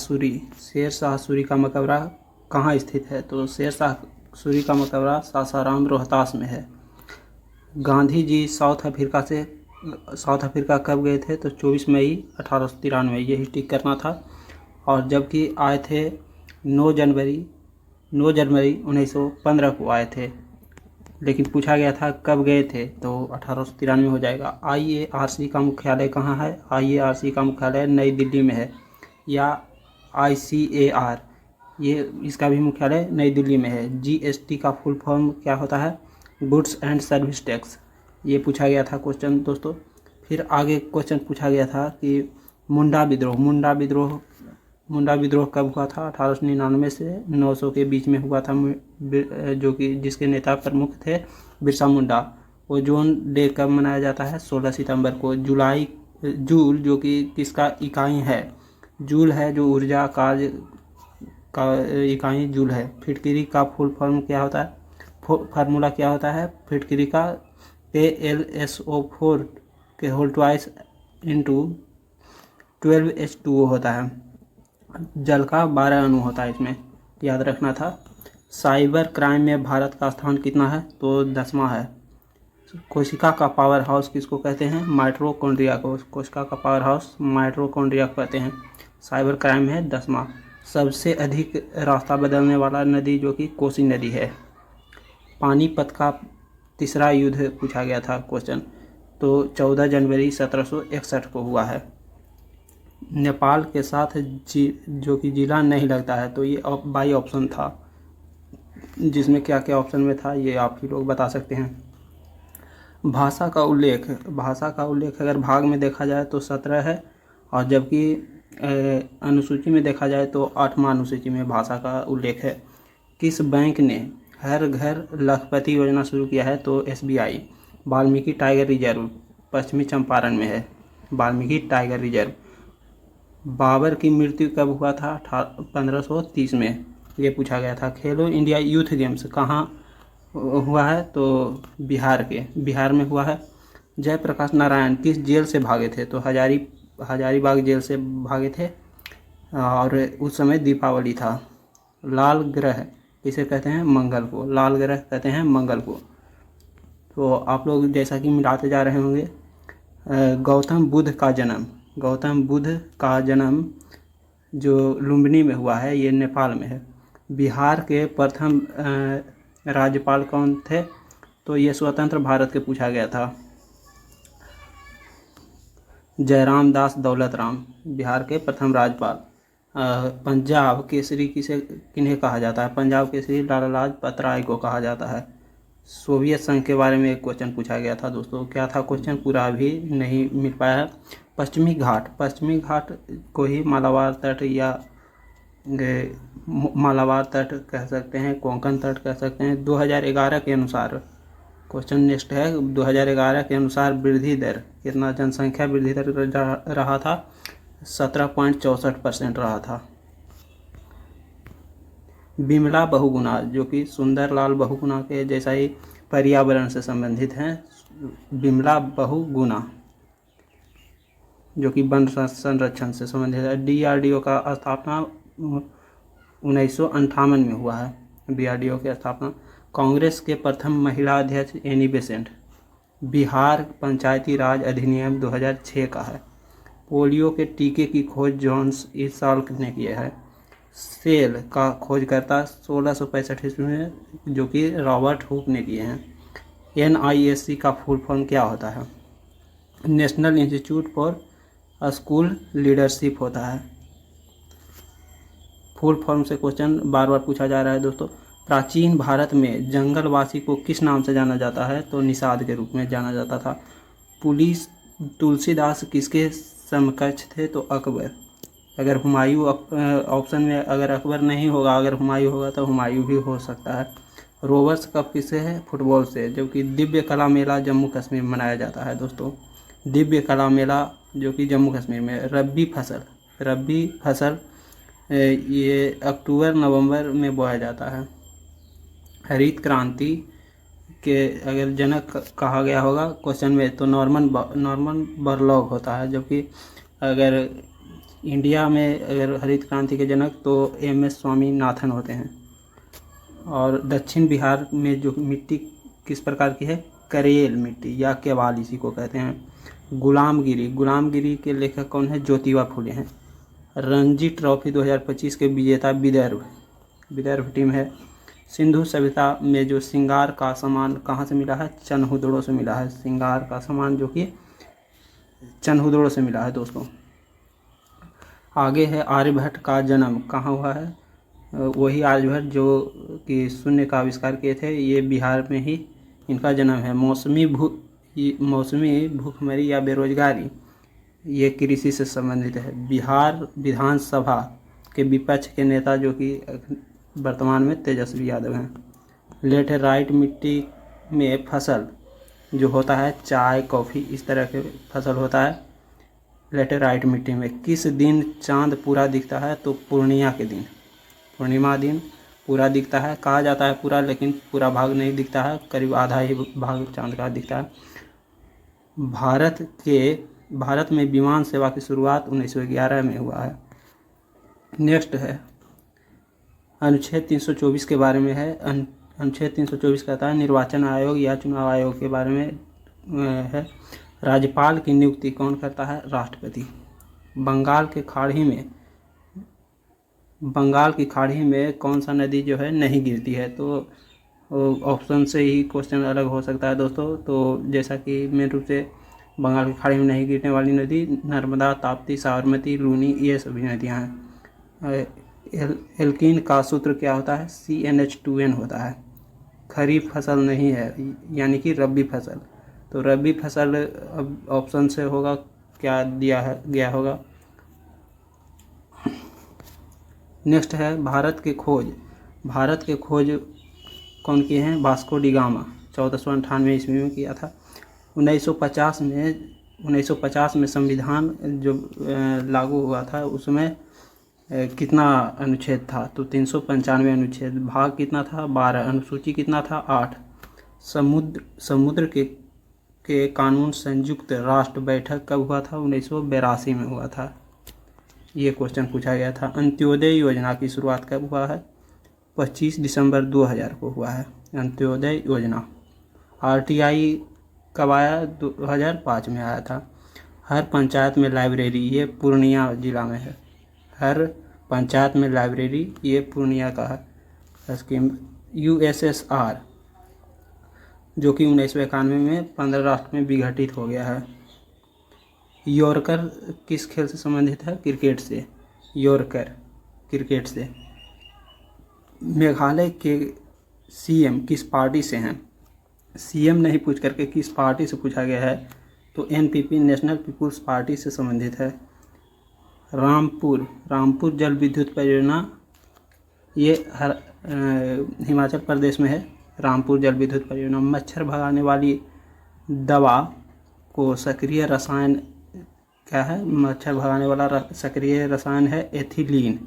सूरी का मकबरा कहाँ स्थित है? तो शेरशाह सूरी का मकबरा सासाराम रोहतास में है। गांधी जी साउथ अफ्रीका कब गए थे? तो 24 मई 1893, यही टिक करना था। और जबकि आए थे 9 जनवरी 1915 को आए थे, लेकिन पूछा गया था कब गए थे, तो 1893 हो जाएगा। IARC का मुख्यालय कहाँ है? IARC का मुख्यालय नई दिल्ली में है। या ICAR, ये इसका भी मुख्यालय नई दिल्ली में है। GST का फुल फॉर्म क्या होता है? गुड्स एंड सर्विस टैक्स, ये पूछा गया था क्वेश्चन दोस्तों। फिर आगे क्वेश्चन पूछा गया था कि मुंडा विद्रोह कब हुआ था? 1899 से 900 के बीच में हुआ था, जो कि जिसके नेता प्रमुख थे बिरसा मुंडा। ओजोन डे कब मनाया जाता है? 16 सितंबर को। जूल जो कि किसका इकाई है? जूल है जो ऊर्जा कार्य का इकाई जूल है। फिटकरी का फुल फॉर्म क्या होता है? फार्मूला क्या होता है फिटकरी का? KLSO4 के होल ट्वाइस इंटू 12H2O होता है। जल का 12 अणु होता है इसमें, याद रखना था। साइबर क्राइम में भारत का स्थान कितना है? तो 10वां है। कोशिका का पावर हाउस किसको कहते हैं? माइटोकॉन्ड्रिया को। कोशिका का पावर हाउस माइटोकॉन्ड्रिया को कहते हैं। साइबर क्राइम है 10वां। सबसे अधिक रास्ता बदलने वाला नदी जो कि कोसी नदी है। पानीपत का तीसरा युद्ध पूछा गया था क्वेश्चन, तो 14 जनवरी 1761 को हुआ है। नेपाल के साथ जो कि जिला नहीं लगता है, तो ये बाई ऑप्शन था, जिसमें क्या क्या ऑप्शन में था ये आप ही लोग बता सकते हैं। भाषा का उल्लेख अगर भाग में देखा जाए तो 17 है, और जबकि अनुसूची में देखा जाए तो 8वां अनुसूची में भाषा का उल्लेख है। किस बैंक ने हर घर लखपति योजना शुरू किया है? तो SBI। वाल्मीकि टाइगर रिजर्व पश्चिमी चंपारण में है, वाल्मीकि टाइगर रिजर्व। बाबर की मृत्यु कब हुआ था? 1530 में, ये पूछा गया था। खेलो इंडिया यूथ गेम्स कहाँ हुआ है? तो बिहार में हुआ है। जयप्रकाश नारायण किस जेल से भागे थे? तो हजारीबाग जेल से भागे थे, और उस समय दीपावली था। लाल ग्रह किसे कहते हैं? मंगल को। लाल ग्रह कहते हैं मंगल को। तो आप लोग जैसा कि मिलाते जा रहे होंगे। गौतम बुद्ध का जन्म जो लुम्बिनी में हुआ है, ये नेपाल में है। बिहार के प्रथम राज्यपाल कौन थे? तो ये स्वतंत्र भारत के पूछा गया था। जयराम दास दौलतराम बिहार के प्रथम राज्यपाल। पंजाब केसरी किन्हें कहा जाता है? पंजाब केसरी लाला लाजपत राय को कहा जाता है। सोवियत संघ के बारे में एक क्वेश्चन पूछा गया था दोस्तों, क्या था क्वेश्चन? पूरा भी नहीं मिल पाया है। पश्चिमी घाट को ही मालाबार तट या मालाबार तट कह सकते हैं, कोंकण तट कह सकते हैं। 2011 के अनुसार क्वेश्चन नेक्स्ट है, 2011 के अनुसार वृद्धि दर कितना? जनसंख्या वृद्धि दर रहा था 17.64% रहा था। बिमला बहुगुणा जो कि सुंदरलाल बहुगुणा के जैसा ही पर्यावरण से संबंधित हैं। बिमला बहुगुणा जो कि वन संरक्षण से संबंधित है। DRDO का स्थापना 1958 में हुआ है, DRDO की स्थापना। कांग्रेस के प्रथम महिला अध्यक्ष एनी बेसेंट। बिहार पंचायती राज अधिनियम 2006 का है। पोलियो के टीके की खोज जॉन्स इस साल किसने किया है? सेल का खोजकर्ता 1665 ईस्वी में, जो कि रॉबर्ट हुक ने किए हैं। NISC का फुल फॉर्म क्या होता है? National institute for school leadership होता है। फुल फॉर्म से क्वेश्चन बार बार पूछा जा रहा है दोस्तों। प्राचीन भारत में जंगलवासी को किस नाम से जाना जाता है? तो निषाद के रूप में जाना जाता था। तुलसीदास किसके समकक्ष थे? तो अकबर। अगर हुमायूं ऑप्शन में अगर अकबर नहीं होगा, अगर हुमायूं होगा तो हुमायूं भी हो सकता है। रोवर्स कप किससे है? फुटबॉल से। जबकि दिव्य कला मेला जम्मू कश्मीर में मनाया जाता है दोस्तों। दिव्य कला मेला जो कि जम्मू कश्मीर में। रबी फसल ये अक्टूबर नवंबर में बोया जाता है। हरित क्रांति के अगर जनक कहा गया होगा क्वेश्चन में, तो नॉर्मन बोरलॉग होता है। जबकि अगर इंडिया में अगर हरित क्रांति के जनक तो MS स्वामीनाथन होते हैं। और दक्षिण बिहार में जो मिट्टी किस प्रकार की है? करेल मिट्टी या केवाल इसी को कहते हैं। गुलामगिरी के लेखक कौन है? ज्योतिबा फुले हैं। रणजी ट्रॉफी 2025 के विजेता विदर्भ टीम है। सिंधु सभ्यता में जो श्रृंगार का सामान कहाँ से मिला है? चनहुदड़ों से मिला है। श्रृंगार का सामान जो कि चनहुदड़ों से मिला है दोस्तों। आगे है आर्यभट्ट का जन्म कहाँ हुआ है? वही आर्यभट्ट जो कि शून्य का आविष्कार किए थे, ये बिहार में ही इनका जन्म है। मौसमी भूखमरी या बेरोजगारी, ये कृषि से संबंधित है। बिहार विधानसभा के विपक्ष के नेता जो कि वर्तमान में तेजस्वी यादव हैं। लेटेराइट मिट्टी में फसल जो होता है चाय कॉफ़ी इस तरह के फसल होता है लेटेराइट मिट्टी में। किस दिन चांद पूरा दिखता है? तो पूर्णिमा के दिन, पूर्णिमा दिन पूरा दिखता है। कहा जाता है पूरा, लेकिन पूरा भाग नहीं दिखता है, करीब आधा ही भाग चांद का दिखता है। भारत में विमान सेवा की शुरुआत 1911 में हुआ है। नेक्स्ट है अनुच्छेद 324 के बारे में है। अनुच्छेद 324 कहता है निर्वाचन आयोग या चुनाव आयोग के बारे में है। राज्यपाल की नियुक्ति कौन करता है? राष्ट्रपति। बंगाल की खाड़ी में कौन सा नदी जो है नहीं गिरती है? तो ऑप्शन से ही क्वेश्चन अलग हो सकता है दोस्तों। तो जैसा कि मेन रूप से बंगाल की खाड़ी में नहीं गिरने वाली नदी नर्मदा, ताप्ती, साबरमती, लूनी, ये सभी नदियाँ हैं। एल्कीन का सूत्र क्या होता है? CnH2n होता है। खरीफ फसल नहीं है यानी कि रबी फसल। तो रबी फसल अब ऑप्शन से होगा, क्या दिया है गया होगा। नेक्स्ट है भारत के खोज कौन किए हैं? वास्को डी गामा 1498 ईस्वी में किया था। 1950 में संविधान जो लागू हुआ था उसमें कितना अनुच्छेद था? तो 395 अनुच्छेद। भाग कितना था? 12। अनुसूची कितना था? 8। समुद्र के कानून संयुक्त राष्ट्र बैठक कब हुआ था? 1982 में हुआ था। ये क्वेश्चन पूछा गया था। अंत्योदय योजना की शुरुआत कब हुआ है? 25 दिसंबर 2000 को हुआ है अंत्योदय योजना। RTI कब आया? 2005 में आया था। हर पंचायत में लाइब्रेरी, ये पूर्णिया जिला में है। हर पंचायत में लाइब्रेरी, ये पूर्णिया का है स्कीम। USSR जो कि 1991 में 15 राष्ट्र में विघटित हो गया है। यॉर्कर किस खेल से संबंधित है? क्रिकेट से। यॉर्कर क्रिकेट से। मेघालय के CM किस पार्टी से हैं? CM नहीं पूछ करके किस पार्टी से पूछा गया है? तो NPP नेशनल पीपुल्स पार्टी से संबंधित है। रामपुर जल विद्युत परियोजना, ये हिमाचल प्रदेश में है। रामपुर जल विद्युत परियोजना। मच्छर भगाने वाली दवा को सक्रिय रसायन क्या है? मच्छर भगाने वाला सक्रिय रसायन है एथिलीन।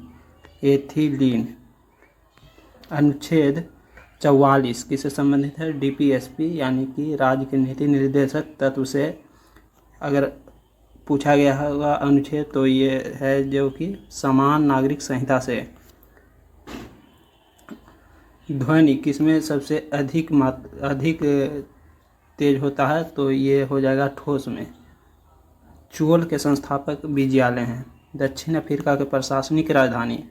अनुच्छेद 44 किससे संबंधित है? DPSP यानी कि राज्य के नीति निर्देशक तत्व से अगर पूछा गया होगा अनुच्छेद तो ये है जो कि समान नागरिक संहिता से। ध्वनि किसमें सबसे अधिक तेज होता है? तो ये हो जाएगा ठोस में। चोल के संस्थापक विजयालय हैं। दक्षिण अफ्रीका के प्रशासनिक राजधानी,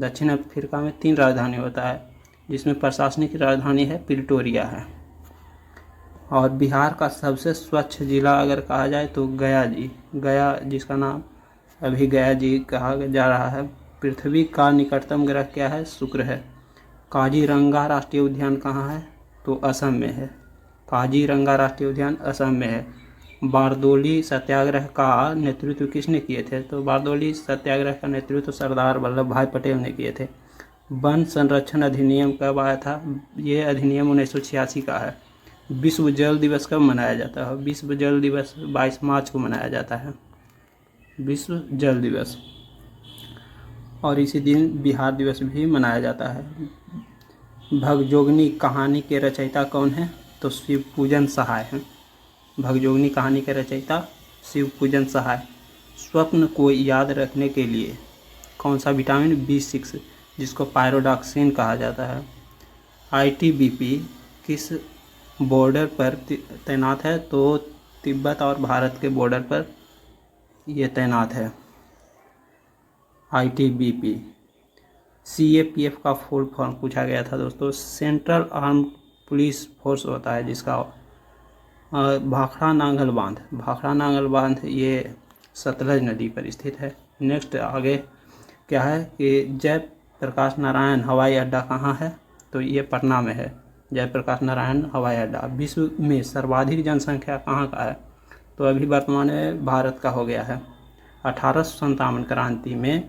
दक्षिण अफ्रीका में 3 राजधानी होता है जिसमें प्रशासनिक राजधानी है प्रिटोरिया है। और बिहार का सबसे स्वच्छ जिला अगर कहा जाए तो गया जिसका नाम अभी गया जी कहा जा रहा है। पृथ्वी का निकटतम ग्रह क्या है? शुक्र है। काजीरंगा राष्ट्रीय उद्यान कहाँ है? तो असम में है। काजीरंगा राष्ट्रीय उद्यान असम में है। बारदोली सत्याग्रह का नेतृत्व किसने किए थे? तो बारदोली सत्याग्रह का नेतृत्व सरदार वल्लभ भाई पटेल ने किए थे। वन संरक्षण अधिनियम कब आया था? ये अधिनियम 1986 का है। विश्व जल दिवस कब मनाया जाता है? विश्व जल दिवस 22 मार्च को मनाया जाता है, विश्व जल दिवस। और इसी दिन बिहार दिवस भी मनाया जाता है। भगजोगनी कहानी के रचयिता कौन है? तो शिवपूजन सहाय हैं। भगजोगनी कहानी के रचयिता शिवपूजन सहाय। स्वप्न को याद रखने के लिए कौन सा विटामिन? B6 जिसको पायरोडॉक्सिन कहा जाता है। ITBP किस बॉर्डर पर तैनात है? तो तिब्बत और भारत के बॉर्डर पर ये तैनात है ITBP। CAPF का फुल फॉर्म पूछा गया था दोस्तों। सेंट्रल आर्म्ड पुलिस फोर्स होता है जिसका। भाखड़ा नांगल बांध ये सतलज नदी पर स्थित है। नेक्स्ट आगे क्या है कि जयप्रकाश नारायण हवाई अड्डा कहाँ है? तो ये पटना में है। जयप्रकाश नारायण हवाई अड्डा। विश्व में सर्वाधिक जनसंख्या कहाँ का है? तो अभी वर्तमान में भारत का हो गया है। 1857 क्रांति में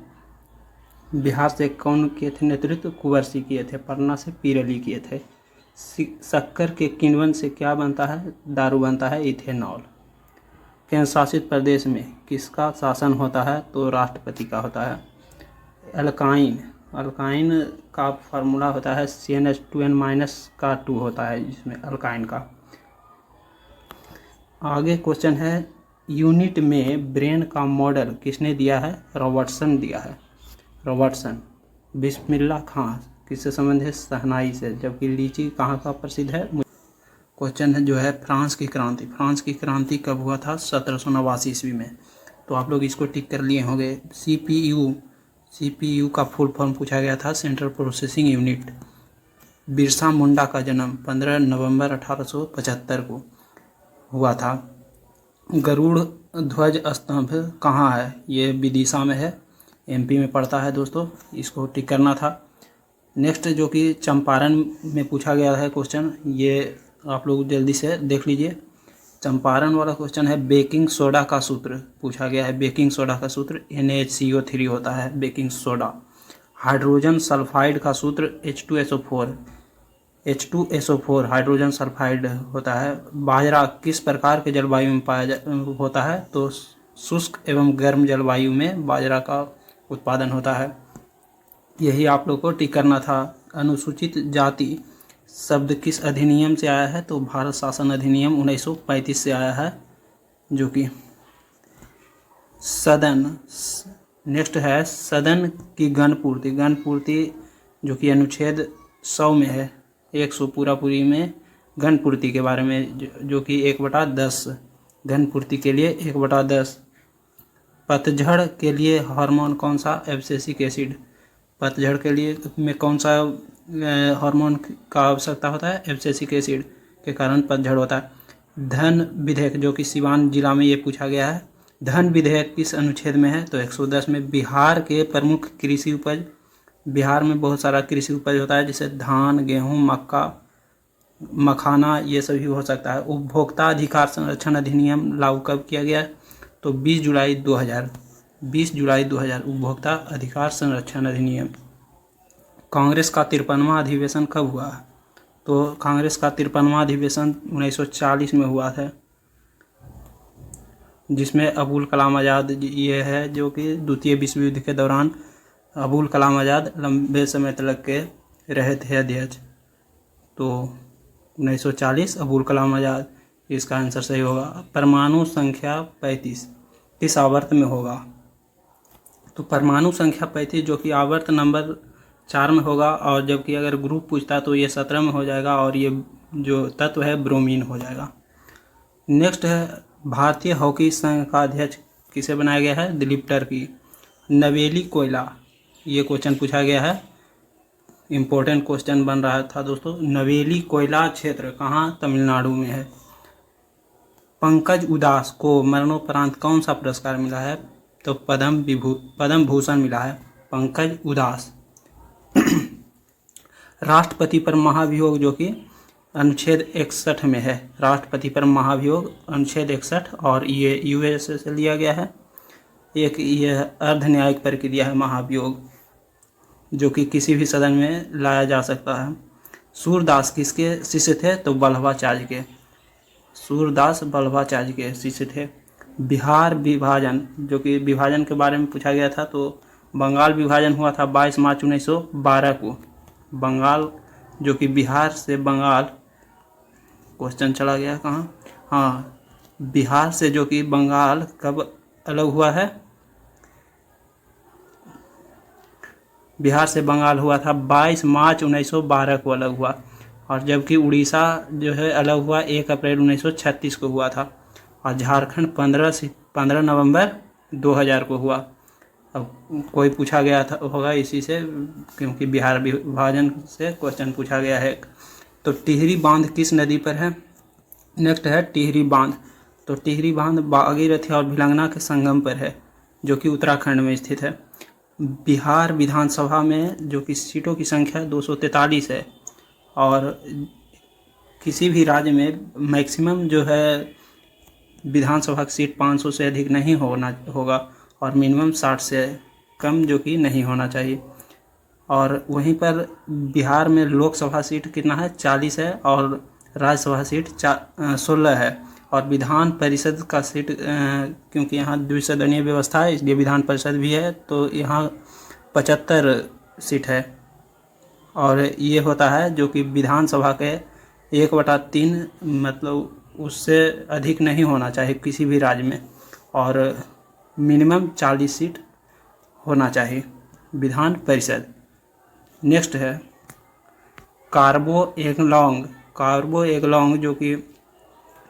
बिहार से कौन किए थे नेतृत्व? कुंवर सिंह किए थे। पटना से पीर अली किए थे। शक्कर के किण्वन से क्या बनता है? दारू बनता है, इथेनॉल। केंद्र शासित प्रदेश में किसका शासन होता है? तो राष्ट्रपति का होता है। अल्काइन का फार्मूला होता है CnH2n- होता है, जिसमें अल्काइन का। आगे क्वेश्चन है, यूनिट में ब्रेन का मॉडल किसने दिया है? रॉबर्टसन दिया है, रॉबर्टसन। बिस्मिल्लाह खां किससे संबंधित? शहनाई से। जबकि लीची कहाँ का प्रसिद्ध है? क्वेश्चन है जो है फ्रांस की क्रांति। फ्रांस की क्रांति कब हुआ था? 1789 ईस्वी में। तो आप लोग इसको टिक कर लिए होंगे। CPU का फुल फॉर्म पूछा गया था, central processing unit. Birsa Munda का जन्म 15 नवंबर 1875 को हुआ था। गरुड़ ध्वज स्तंभ कहाँ है? ये विदिशा में है, MP में पड़ता है दोस्तों, इसको टिक करना था। नेक्स्ट जो कि चंपारण में पूछा गया है क्वेश्चन, ये आप लोग जल्दी से देख लीजिए। चंपारण वाला क्वेश्चन है, बेकिंग सोडा का सूत्र पूछा गया है। बेकिंग सोडा का सूत्र NaCO3 होता है, बेकिंग सोडा। हाइड्रोजन सल्फाइड का सूत्र H2SO4 हाइड्रोजन सल्फाइड होता है। बाजरा किस प्रकार के जलवायु में होता है? तो शुष्क एवं गर्म जलवायु में बाजरा का उत्पादन होता है। यही आप लोग को टिक करना था। अनुसूचित जाति शब्द किस अधिनियम से आया है? तो भारत शासन अधिनियम 1935 से आया है, जो कि सदन। नेक्स्ट है सदन की गणपूर्ति। गणपूर्ति जो कि अनुच्छेद 100 में है, 100 पूरी में गणपूर्ति के बारे में, जो कि 1/10 घनपूर्ति के लिए 1/10। पतझड़ के लिए हार्मोन कौन सा? Abscisic acid. पतझड़ के लिए में कौन सा हार्मोन का आवश्यकता होता है? एब्सिसिक एसिड के कारण पतझड़ होता है। धन विधेयक जो कि सिवान जिला में ये पूछा गया है, धन विधेयक किस अनुच्छेद में है? तो 110 में। बिहार के प्रमुख कृषि उपज। बिहार में बहुत सारा कृषि उपज होता है, जैसे धान, गेहूँ, मक्का, मखाना, ये सभी हो सकता है। उपभोक्ता अधिकार संरक्षण अधिनियम लागू कब किया गया? तो 20 जुलाई 2000। 20 जुलाई 2000 उपभोक्ता अधिकार संरक्षण अधिनियम। कांग्रेस का 53वां अधिवेशन कब हुआ? तो कांग्रेस का 53वां अधिवेशन 1940 में हुआ था, जिसमें अबुल कलाम आज़ाद ये है, जो कि द्वितीय विश्व युद्ध के दौरान अबुल कलाम आज़ाद लंबे समय तक के रहे थे अध्यक्ष। तो 1940 अबुल कलाम आज़ाद, इसका आंसर सही होगा। परमाणु संख्या 35 किस आवर्त में होगा? तो परमाणु संख्या 35 जो कि आवर्त नंबर 4 में होगा, और जबकि अगर ग्रुप पूछता तो ये 17 में हो जाएगा, और ये जो तत्व है ब्रोमीन हो जाएगा। नेक्स्ट है भारतीय हॉकी संघ का अध्यक्ष किसे बनाया गया है? दिलीप टर्की। नवेली कोयला, ये क्वेश्चन पूछा गया है, इम्पोर्टेंट क्वेश्चन बन रहा था दोस्तों। नवेली कोयला क्षेत्र कहाँ? तमिलनाडु में है। पंकज उदास को मरणोपरांत कौन सा पुरस्कार मिला है? तो पद्म भूषण मिला है पंकज उदास। राष्ट्रपति पर महाभियोग जो कि अनुच्छेद 61 में है, राष्ट्रपति पर महाभियोग अनुच्छेद 61, और ये USA से लिया गया है। एक यह अर्ध न्यायिक प्रक्रिया है महाभियोग, जो कि किसी भी सदन में लाया जा सकता है। सूरदास किसके शिष्य थे? तो वल्लभाचार्य के। सूरदास वल्लभाचार्य के शिष्य थे। बिहार विभाजन जो कि विभाजन के बारे में पूछा गया था, तो बंगाल विभाजन हुआ था 22 मार्च 1912 को। बंगाल जो कि बिहार से बंगाल, क्वेश्चन चला गया कहाँ? हाँ, बिहार से जो कि बंगाल कब अलग हुआ है? बिहार से बंगाल हुआ था 22 मार्च 1912 को अलग हुआ, और जबकि उड़ीसा जो है अलग हुआ 1 अप्रैल 1936 को हुआ था, और झारखंड 15 नवंबर 2000 को हुआ। अब कोई पूछा गया था होगा इसी से, क्योंकि बिहार विभाजन से क्वेश्चन पूछा गया है। तो टिहरी बांध किस नदी पर है? नेक्स्ट है टिहरी बांध। तो टिहरी बांध भागीरथी और भिलंगना के संगम पर है, जो कि उत्तराखंड में स्थित है। बिहार विधानसभा में जो कि सीटों की संख्या 243 है, और किसी भी राज्य में मैक्सिमम जो है विधानसभा की सीट 500 से अधिक नहीं होगा और मिनिमम 60 से कम जो कि नहीं होना चाहिए। और वहीं पर बिहार में लोकसभा सीट कितना है 40 है और राज्यसभा सीट 16 है और विधान परिषद का सीट क्योंकि यहाँ द्विसदनीय व्यवस्था है इसलिए विधान परिषद भी है तो यहाँ 75 सीट है। और ये होता है जो कि विधानसभा के 1/3 मतलब उससे अधिक नहीं होना चाहिए किसी भी राज्य में और मिनिमम 40 सीट होना चाहिए विधान परिषद। नेक्स्ट है कार्बो एंगलोंग जो कि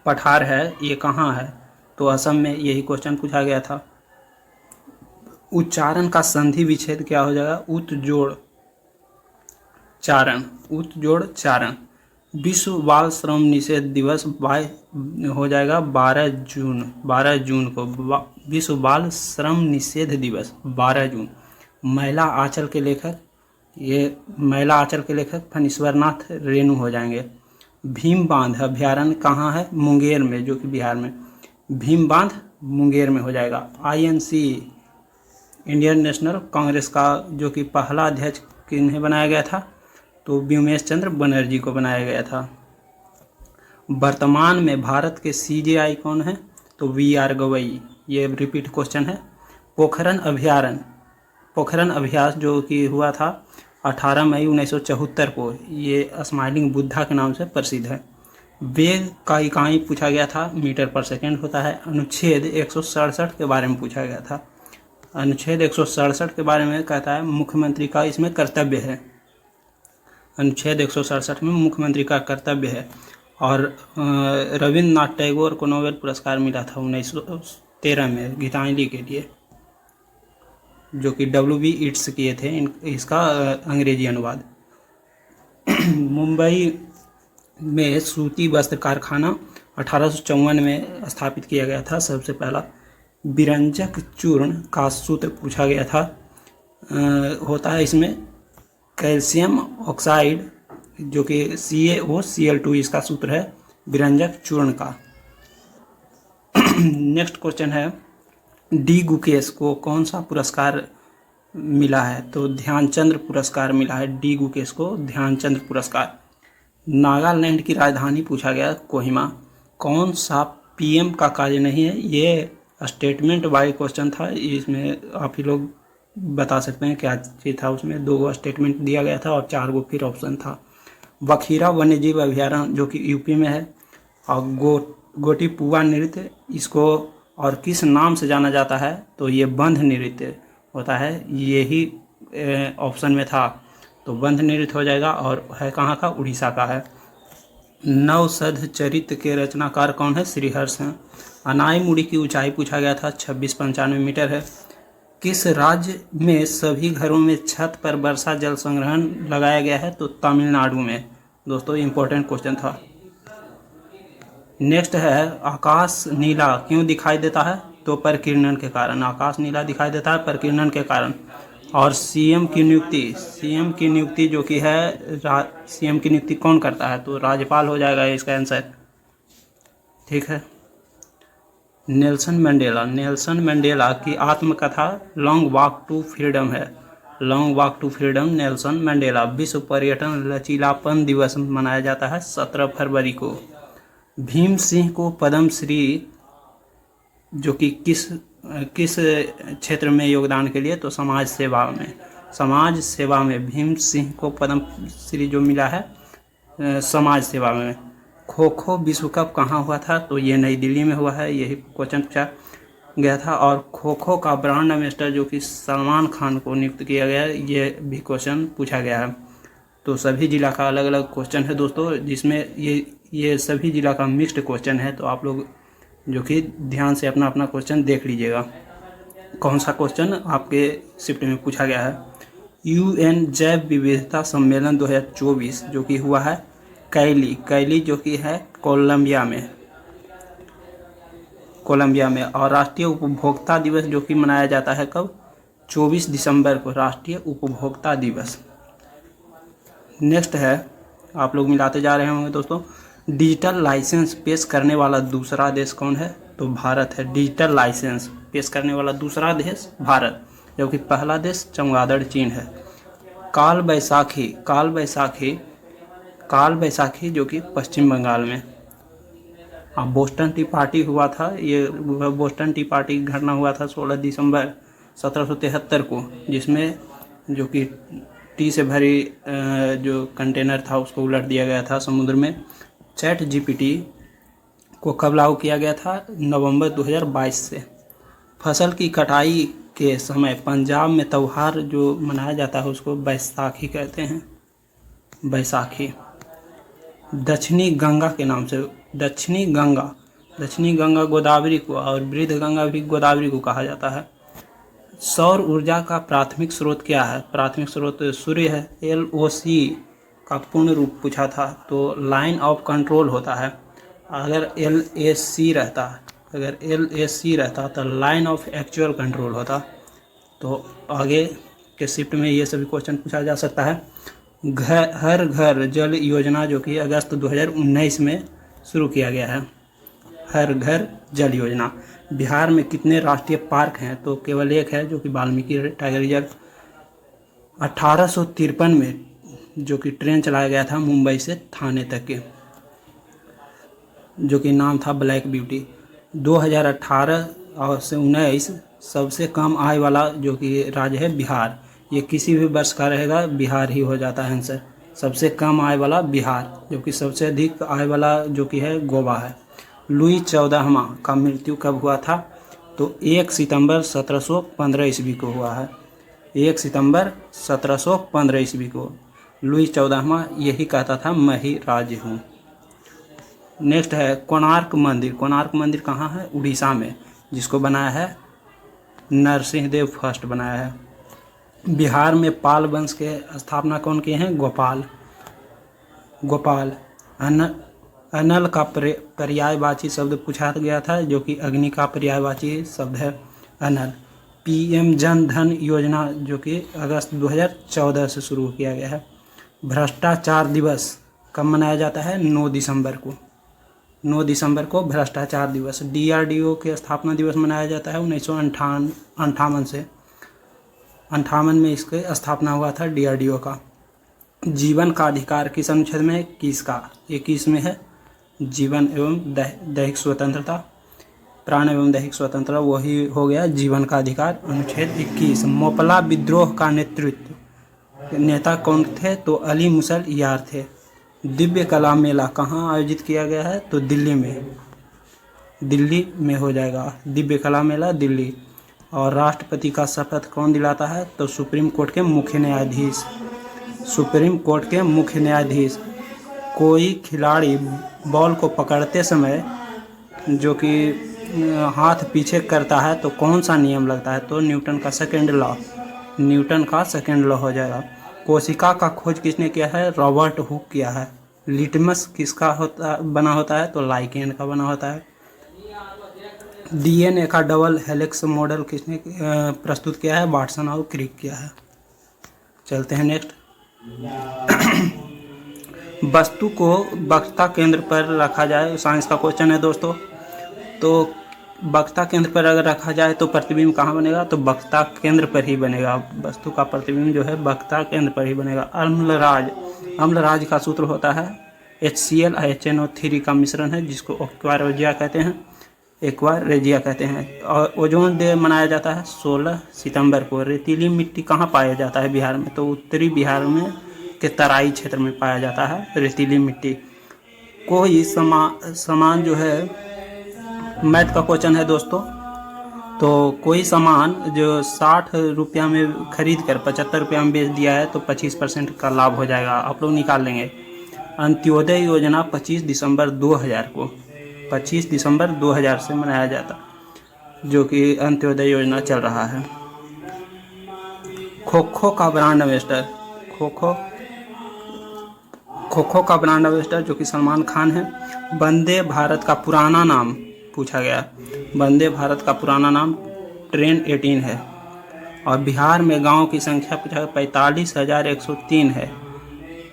पठार है ये कहाँ है तो असम में यही क्वेश्चन पूछा गया था। उच्चारण का संधि विच्छेद क्या हो जाएगा उत जोड़ चारण। विश्व बाल श्रम निषेध दिवस हो जाएगा 12 जून को विश्व बाल श्रम निषेध दिवस 12 जून। महिला आंचल के लेखक फणीश्वरनाथ रेणु हो जाएंगे। भीम बांध अभ्यारण्य कहाँ है मुंगेर में जो कि बिहार में भीम बांध मुंगेर में हो जाएगा। INC इंडियन नेशनल कांग्रेस का जो कि पहला अध्यक्ष किन्हें बनाया गया था तो व्योमेश चंद्र बनर्जी को बनाया गया था। वर्तमान में भारत के CGI कौन है तो VR गवई ये रिपीट क्वेश्चन है। पोखरन अभ्यास जो कि हुआ था 18 मई 1974 को ये स्माइलिंग बुद्धा के नाम से प्रसिद्ध है। वेग का इकाई पूछा गया था मीटर पर सेकेंड होता है। अनुच्छेद 167 के बारे में पूछा गया था। अनुच्छेद 167 के बारे में कहता है मुख्यमंत्री का इसमें कर्तव्य है। अनुच्छेद 167 में मुख्यमंत्री का कर्तव्य है। और रविन्द्रनाथ टैगोर को नोबेल पुरस्कार मिला था 1913 में गीतांजलि के लिए जो कि WB ईट्स किए थे इसका अंग्रेजी अनुवाद। मुंबई में सूती वस्त्र कारखाना 1854 में स्थापित किया गया था। सबसे पहला विरंजक चूर्ण का सूत्र पूछा गया था होता है इसमें कैल्शियम ऑक्साइड जो कि CaOCl2 इसका सूत्र है विरंजक चूर्ण का। नेक्स्ट क्वेश्चन है डी गुकेश को कौन सा पुरस्कार मिला है तो ध्यानचंद्र पुरस्कार मिला है। डी गुकेश को ध्यानचंद्र पुरस्कार। नागालैंड की राजधानी पूछा गया कोहिमा। कौन सा PM का कार्य नहीं है ये स्टेटमेंट वाइज क्वेश्चन था इसमें आप ही लोग बता सकते हैं क्या चीज़ था। उसमें 2 स्टेटमेंट दिया गया था और 4 फिर ऑप्शन था। बखीरा वन्यजीव अभ्यारण्य जो कि यूपी में है। और गोटीपुआ नृत्य इसको और किस नाम से जाना जाता है तो ये बंध नृत्य होता है। यही ऑप्शन में था तो बंध नृत्य हो जाएगा और है कहाँ का उड़ीसा का है। नवसध चरित्र के रचनाकार कौन है श्रीहर्ष हैं। अनाईमुड़ी की ऊंचाई पूछा गया था 2695 मीटर है। किस राज्य में सभी घरों में छत पर वर्षा जल संग्रहण लगाया गया है तो तमिलनाडु में। दोस्तों इम्पोर्टेंट क्वेश्चन था। नेक्स्ट है आकाश नीला क्यों दिखाई देता है तो परकिरणन के कारण। आकाश नीला दिखाई देता है परकिरणन के कारण। और CM की नियुक्ति जो कि है CM की नियुक्ति कौन करता है तो राज्यपाल हो जाएगा इसका आंसर। ठीक है। नेल्सन मंडेला की आत्मकथा लॉन्ग वॉक टू फ्रीडम है। Long Walk to Freedom Nelson Mandela. विश्व पर्यटन लचीलापन दिवस मनाया जाता है 17 फरवरी को। भीम सिंह को पद्म श्री जो कि किस क्षेत्र में योगदान के लिए तो समाज सेवा में भीम सिंह को पद्म श्री जो मिला है समाज सेवा में। खो खो विश्व कप कहाँ हुआ था तो ये नई दिल्ली में हुआ है। यही क्वेश्चन पूछा गया था। और खो खो का ब्रांड एम्बेसडर जो कि सलमान खान को नियुक्त किया गया है ये भी क्वेश्चन पूछा गया है। तो सभी जिला का अलग अलग क्वेश्चन है दोस्तों जिसमें ये सभी जिला का मिक्स्ड क्वेश्चन है। तो आप लोग जो कि ध्यान से अपना अपना क्वेश्चन देख लीजिएगा कौन सा क्वेश्चन आपके शिफ्ट में पूछा गया है। UN जैव विविधता सम्मेलन 2024 जो कि हुआ है कैली जो कि है कोलंबिया में। और राष्ट्रीय उपभोक्ता दिवस जो कि मनाया जाता है कब 24 दिसंबर को राष्ट्रीय उपभोक्ता दिवस। नेक्स्ट है आप लोग मिलाते जा रहे होंगे दोस्तों डिजिटल लाइसेंस पेश करने वाला दूसरा देश कौन है? तो भारत है। डिजिटल लाइसेंस पेश करने वाला दूसरा देश भारत, जबकि पहला देश चमगादड़ चीन है। काल बैसाखी जो कि पश्चिम बंगाल में। बोस्टन टी पार्टी हुआ था, ये बोस्टन टी पार्टी घटना हुआ था 16 दिसंबर 1773 को, जिसमें जो कि टी से भरी जो कंटेनर था उसको उलट दिया गया था समुद्र में। चैट जीपीटी को कब लागू किया गया था? नवंबर 2022 से। फसल की कटाई के समय पंजाब में त्यौहार जो मनाया जाता है उसको बैसाखी कहते हैं, बैसाखी। दक्षिणी गंगा के नाम से, दक्षिणी गंगा गोदावरी को और वृद्ध गंगा भी गोदावरी को कहा जाता है। सौर ऊर्जा का प्राथमिक स्रोत क्या है? प्राथमिक स्रोत सूर्य है। LOC का पूर्ण रूप पूछा था तो लाइन ऑफ कंट्रोल होता है। अगर LAC रहता तो लाइन ऑफ एक्चुअल कंट्रोल होता। तो आगे के शिफ्ट में ये सभी क्वेश्चन पूछा जा सकता है। हर घर जल योजना जो कि अगस्त 2019 में शुरू किया गया है, हर घर जल योजना। बिहार में कितने राष्ट्रीय पार्क हैं? तो केवल एक है जो कि वाल्मीकि टाइगर रिजर्व। 1853 में जो कि ट्रेन चलाया गया था मुंबई से थाने तक के, जो कि नाम था ब्लैक ब्यूटी। 2018 और से 19 सबसे कम आय वाला जो कि राज्य है बिहार। ये किसी भी वर्ष का रहेगा, बिहार ही हो जाता है आंसर। सबसे कम आय वाला बिहार, जबकि सबसे अधिक आय वाला जो कि है गोवा है। लुई 14वां का मृत्यु कब हुआ था? तो 1 सितंबर 1715 ईस्वी को हुआ है। 1 सितंबर 1715 ईस्वी को लुई 14वां यही कहता था मैं ही राज हूँ। नेक्स्ट है कोणार्क मंदिर। कोणार्क मंदिर कहाँ है? उड़ीसा में, जिसको बनाया है नरसिंह देव फर्स्ट बनाया है। बिहार में पाल वंश के स्थापना कौन किए हैं? गोपाल। अनल का पर्यायवाची शब्द पूछा गया था, जो कि अग्नि का पर्यायवाची शब्द है अनल। PM जन धन योजना जो कि अगस्त 2014 से शुरू किया गया है। भ्रष्टाचार दिवस कब मनाया जाता है? 9 दिसंबर को। 9 दिसंबर को भ्रष्टाचार दिवस। DRDO के स्थापना दिवस मनाया जाता है 1958 से। 58 में इसकी स्थापना हुआ था DRDO का। जीवन का अधिकार किस अनुच्छेद में? 21 का। 21 में है जीवन एवं दैहिक स्वतंत्रता, प्राण एवं दैहिक स्वतंत्रता, वही हो गया जीवन का अधिकार, अनुच्छेद 21। मोपला विद्रोह का नेता कौन थे? तो अली मुसल यार थे। दिव्य कला मेला कहाँ आयोजित किया गया है? तो दिल्ली में हो जाएगा दिव्य कला मेला, दिल्ली। और राष्ट्रपति का शपथ कौन दिलाता है? तो सुप्रीम कोर्ट के मुख्य न्यायाधीश। कोई खिलाड़ी बॉल को पकड़ते समय जो कि हाथ पीछे करता है तो कौन सा नियम लगता है? तो न्यूटन का सेकंड लॉ हो जाएगा। कोशिका का खोज किसने किया है? रॉबर्ट हुक किया है। लिटमस किसका बना होता है? तो लाइकेन का बना होता है। DNA का डबल हेलिक्स मॉडल किसने प्रस्तुत किया है? वाटसन और क्रिक किया है। चलते हैं नेक्स्ट। वस्तु को वक्ता केंद्र पर रखा जाए, साइंस का क्वेश्चन है दोस्तों। तो वक्ता केंद्र पर अगर रखा जाए तो प्रतिबिंब कहाँ बनेगा? तो वक्ता केंद्र पर ही बनेगा। वस्तु का प्रतिबिंब जो है वक्ता केंद्र पर ही बनेगा। अम्लराज का सूत्र होता है HCl HNO3 का मिश्रण है, जिसको एक्वारेजिया कहते हैं। और ओजोन डे मनाया जाता है 16 सितंबर को। रेतीली मिट्टी कहाँ पाया जाता है बिहार में? तो उत्तरी बिहार में के तराई क्षेत्र में पाया जाता है रेतीली मिट्टी। कोई सामान जो है, मैथ का क्वेश्चन है दोस्तों। तो कोई सामान जो 60 रुपया में खरीद कर 75 रुपया में बेच दिया है तो 25% का लाभ हो जाएगा, आप लोग निकाल लेंगे। अंत्योदय योजना 25 दिसंबर 2000 से मनाया जाता, जो कि अंत्योदय योजना चल रहा है। खो-खो का ब्रांड एम्बेसडर, खो-खो का ब्रांड एम्बेसडर जो कि सलमान खान है। वंदे भारत का पुराना नाम पूछा गया। वंदे भारत का पुराना नाम ट्रेन 18 है। और बिहार में गांव की संख्या पूछा 45,103 है।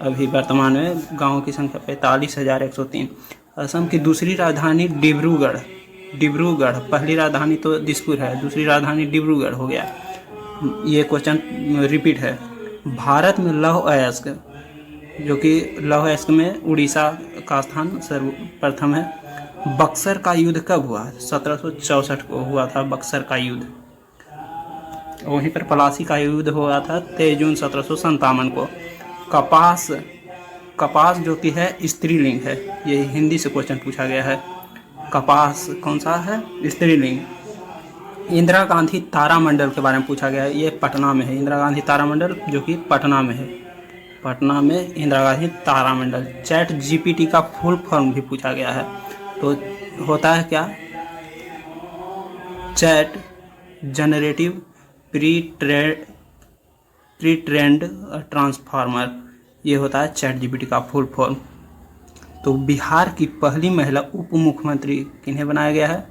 अभी वर्तमान में गाँव की संख्या 45,103। असम की दूसरी राजधानी डिब्रूगढ़। पहली राजधानी तो दिसपुर है, दूसरी राजधानी डिब्रूगढ़ हो गया। ये क्वेश्चन रिपीट है। भारत में लौह अयस्क, जो कि लौह अयस्क में उड़ीसा का स्थान सर्वप्रथम है। बक्सर का युद्ध कब हुआ? 1764 को हुआ था बक्सर का युद्ध। वहीं पर पलासी का युद्ध हुआ था 23 जून 1757 को। कपास जो कि है स्त्रीलिंग है, ये हिंदी से क्वेश्चन पूछा गया है। कपास कौन सा है? स्त्रीलिंग। इंदिरा गांधी तारामंडल के बारे में पूछा गया है, ये पटना में है। इंदिरा गांधी तारामंडल जो कि पटना में है, पटना में इंदिरा गांधी तारामंडल। चैट जीपीटी का फुल फॉर्म भी पूछा गया है, तो होता है क्या? Chat generative pre trend transformer, ये होता है चैट जीपीटी का फुल फॉर्म। तो बिहार की पहली महिला उप मुख्यमंत्री किन्हें बनाया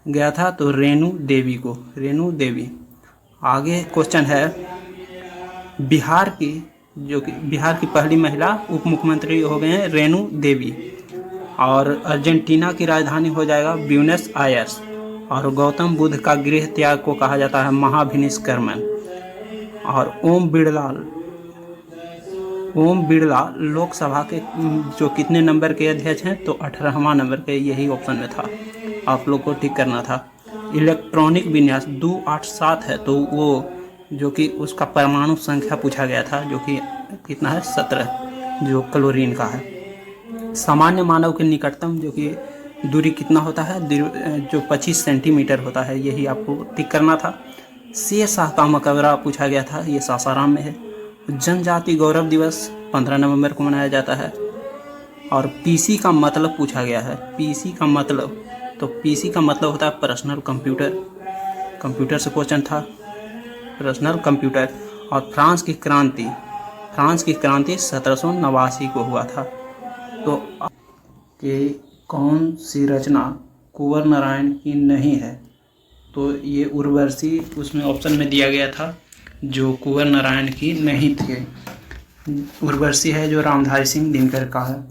गया था? तो रेणु देवी को, रेणु देवी। आगे क्वेश्चन है, बिहार की पहली महिला उप मुख्यमंत्री हो गए हैं रेणु देवी। और अर्जेंटीना की राजधानी हो जाएगा ब्यूनस आयर्स। और गौतम बुद्ध का गृह त्याग को कहा जाता है महाभिनिष्क्रमण। और ओम बिरला लोकसभा के जो कितने नंबर के अध्यक्ष हैं? तो 18वां नंबर के, यही ऑप्शन में था, आप लोग को टिक करना था। इलेक्ट्रॉनिक विन्यास 287 है, तो वो जो कि उसका परमाणु संख्या पूछा गया था, जो कि कितना है? 17, जो क्लोरीन का है। सामान्य मानव के निकटतम जो कि दूरी कितना होता है? जो 25 सेंटीमीटर होता है, यही आपको टिक करना था। शेर शाह का मकबरा पूछा गया था, ये सासाराम में है। जनजाति गौरव दिवस 15 नवंबर को मनाया जाता है। और पीसी का मतलब पूछा गया है, पीसी का मतलब, तो पीसी का मतलब होता है पर्सनल कंप्यूटर। कंप्यूटर से क्वेश्चन था, पर्सनल कंप्यूटर। और फ्रांस की क्रांति 1789 को हुआ था। तो कि कौन सी रचना कुंवर नारायण की नहीं है? तो ये उर्वशी उसमें ऑप्शन में दिया गया था, जो कुंवर नारायण की नहीं थी। उर्वशी है जो रामधारी सिंह दिनकर का है।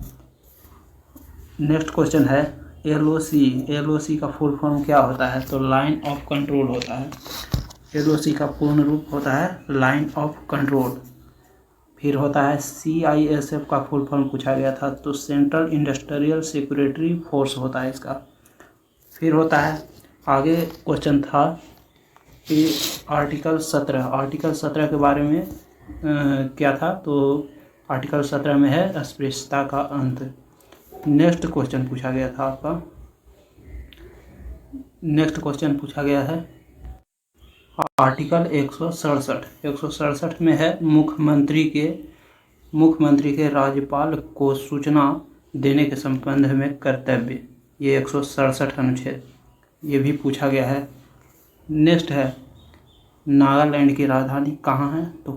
नेक्स्ट क्वेश्चन है, एलओसी का फुल फॉर्म क्या होता है? तो लाइन ऑफ कंट्रोल होता है। एलओसी का पूर्ण रूप होता है लाइन ऑफ कंट्रोल। फिर होता है सीआईएसएफ का फुल फॉर्म पूछा गया था, तो सेंट्रल इंडस्ट्रियल सिक्योरिटी फोर्स होता है इसका। फिर होता है, आगे क्वेश्चन था कि आर्टिकल 17 के बारे में क्या था? तो आर्टिकल 17 में है अस्पृश्यता का अंत। नेक्स्ट क्वेश्चन पूछा गया था आपका, नेक्स्ट क्वेश्चन पूछा गया है आर्टिकल 167 में है मुख्यमंत्री के राज्यपाल को सूचना देने के संबंध में कर्तव्य, ये 167 अनुच्छेद, ये भी पूछा गया है। नेक्स्ट है, नागालैंड की राजधानी कहाँ है? तो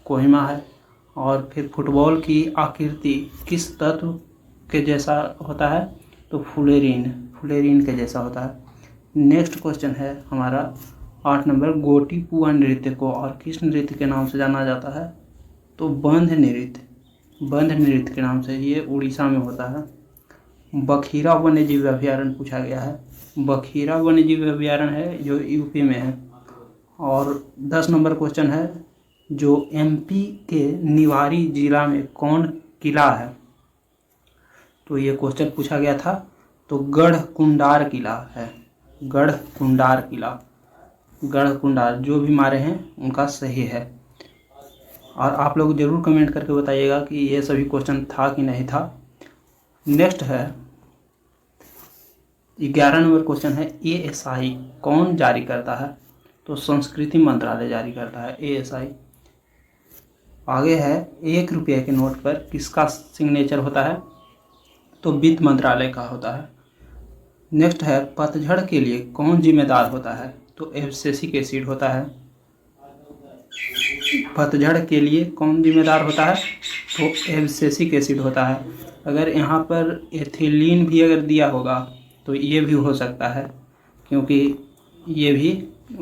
कोहिमा है। और फिर फुटबॉल की आकृति किस तत्व के जैसा होता है? तो फुलेरीन के जैसा होता है। नेक्स्ट क्वेश्चन है हमारा 8 नंबर, गोटीपुआ नृत्य को और किस नृत्य के नाम से जाना जाता है? तो बंध नृत्य के नाम से, ये उड़ीसा में होता है। बखीरा वन्यजीव अभयारण्य पूछा गया है, बखीरा वन्यजीव अभयारण्य है जो यूपी में है। और 10 नंबर क्वेश्चन है, जो एमपी के निवाड़ी जिला में कौन किला है? तो ये क्वेश्चन पूछा गया था, तो गढ़कुंडार किला है, गढ़कुंडार जो भी मारे हैं उनका सही है। और आप लोग ज़रूर कमेंट करके बताइएगा कि ये सभी क्वेश्चन था कि नहीं था। नेक्स्ट है 11 नंबर क्वेश्चन है, एएसआई कौन जारी करता है? तो संस्कृति मंत्रालय जारी करता है एएसआई। आगे है 1 रुपये के नोट पर किसका सिग्नेचर होता है? तो वित्त मंत्रालय का होता है। नेक्स्ट है, पतझड़ के लिए कौन जिम्मेदार होता है? तो एब्सिसिक एसिड होता है। पतझड़ के लिए कौन जिम्मेदार होता है? तो एब्सिसिक एसिड होता है। अगर यहाँ पर एथिलीन भी अगर दिया होगा तो ये भी हो सकता है, क्योंकि ये भी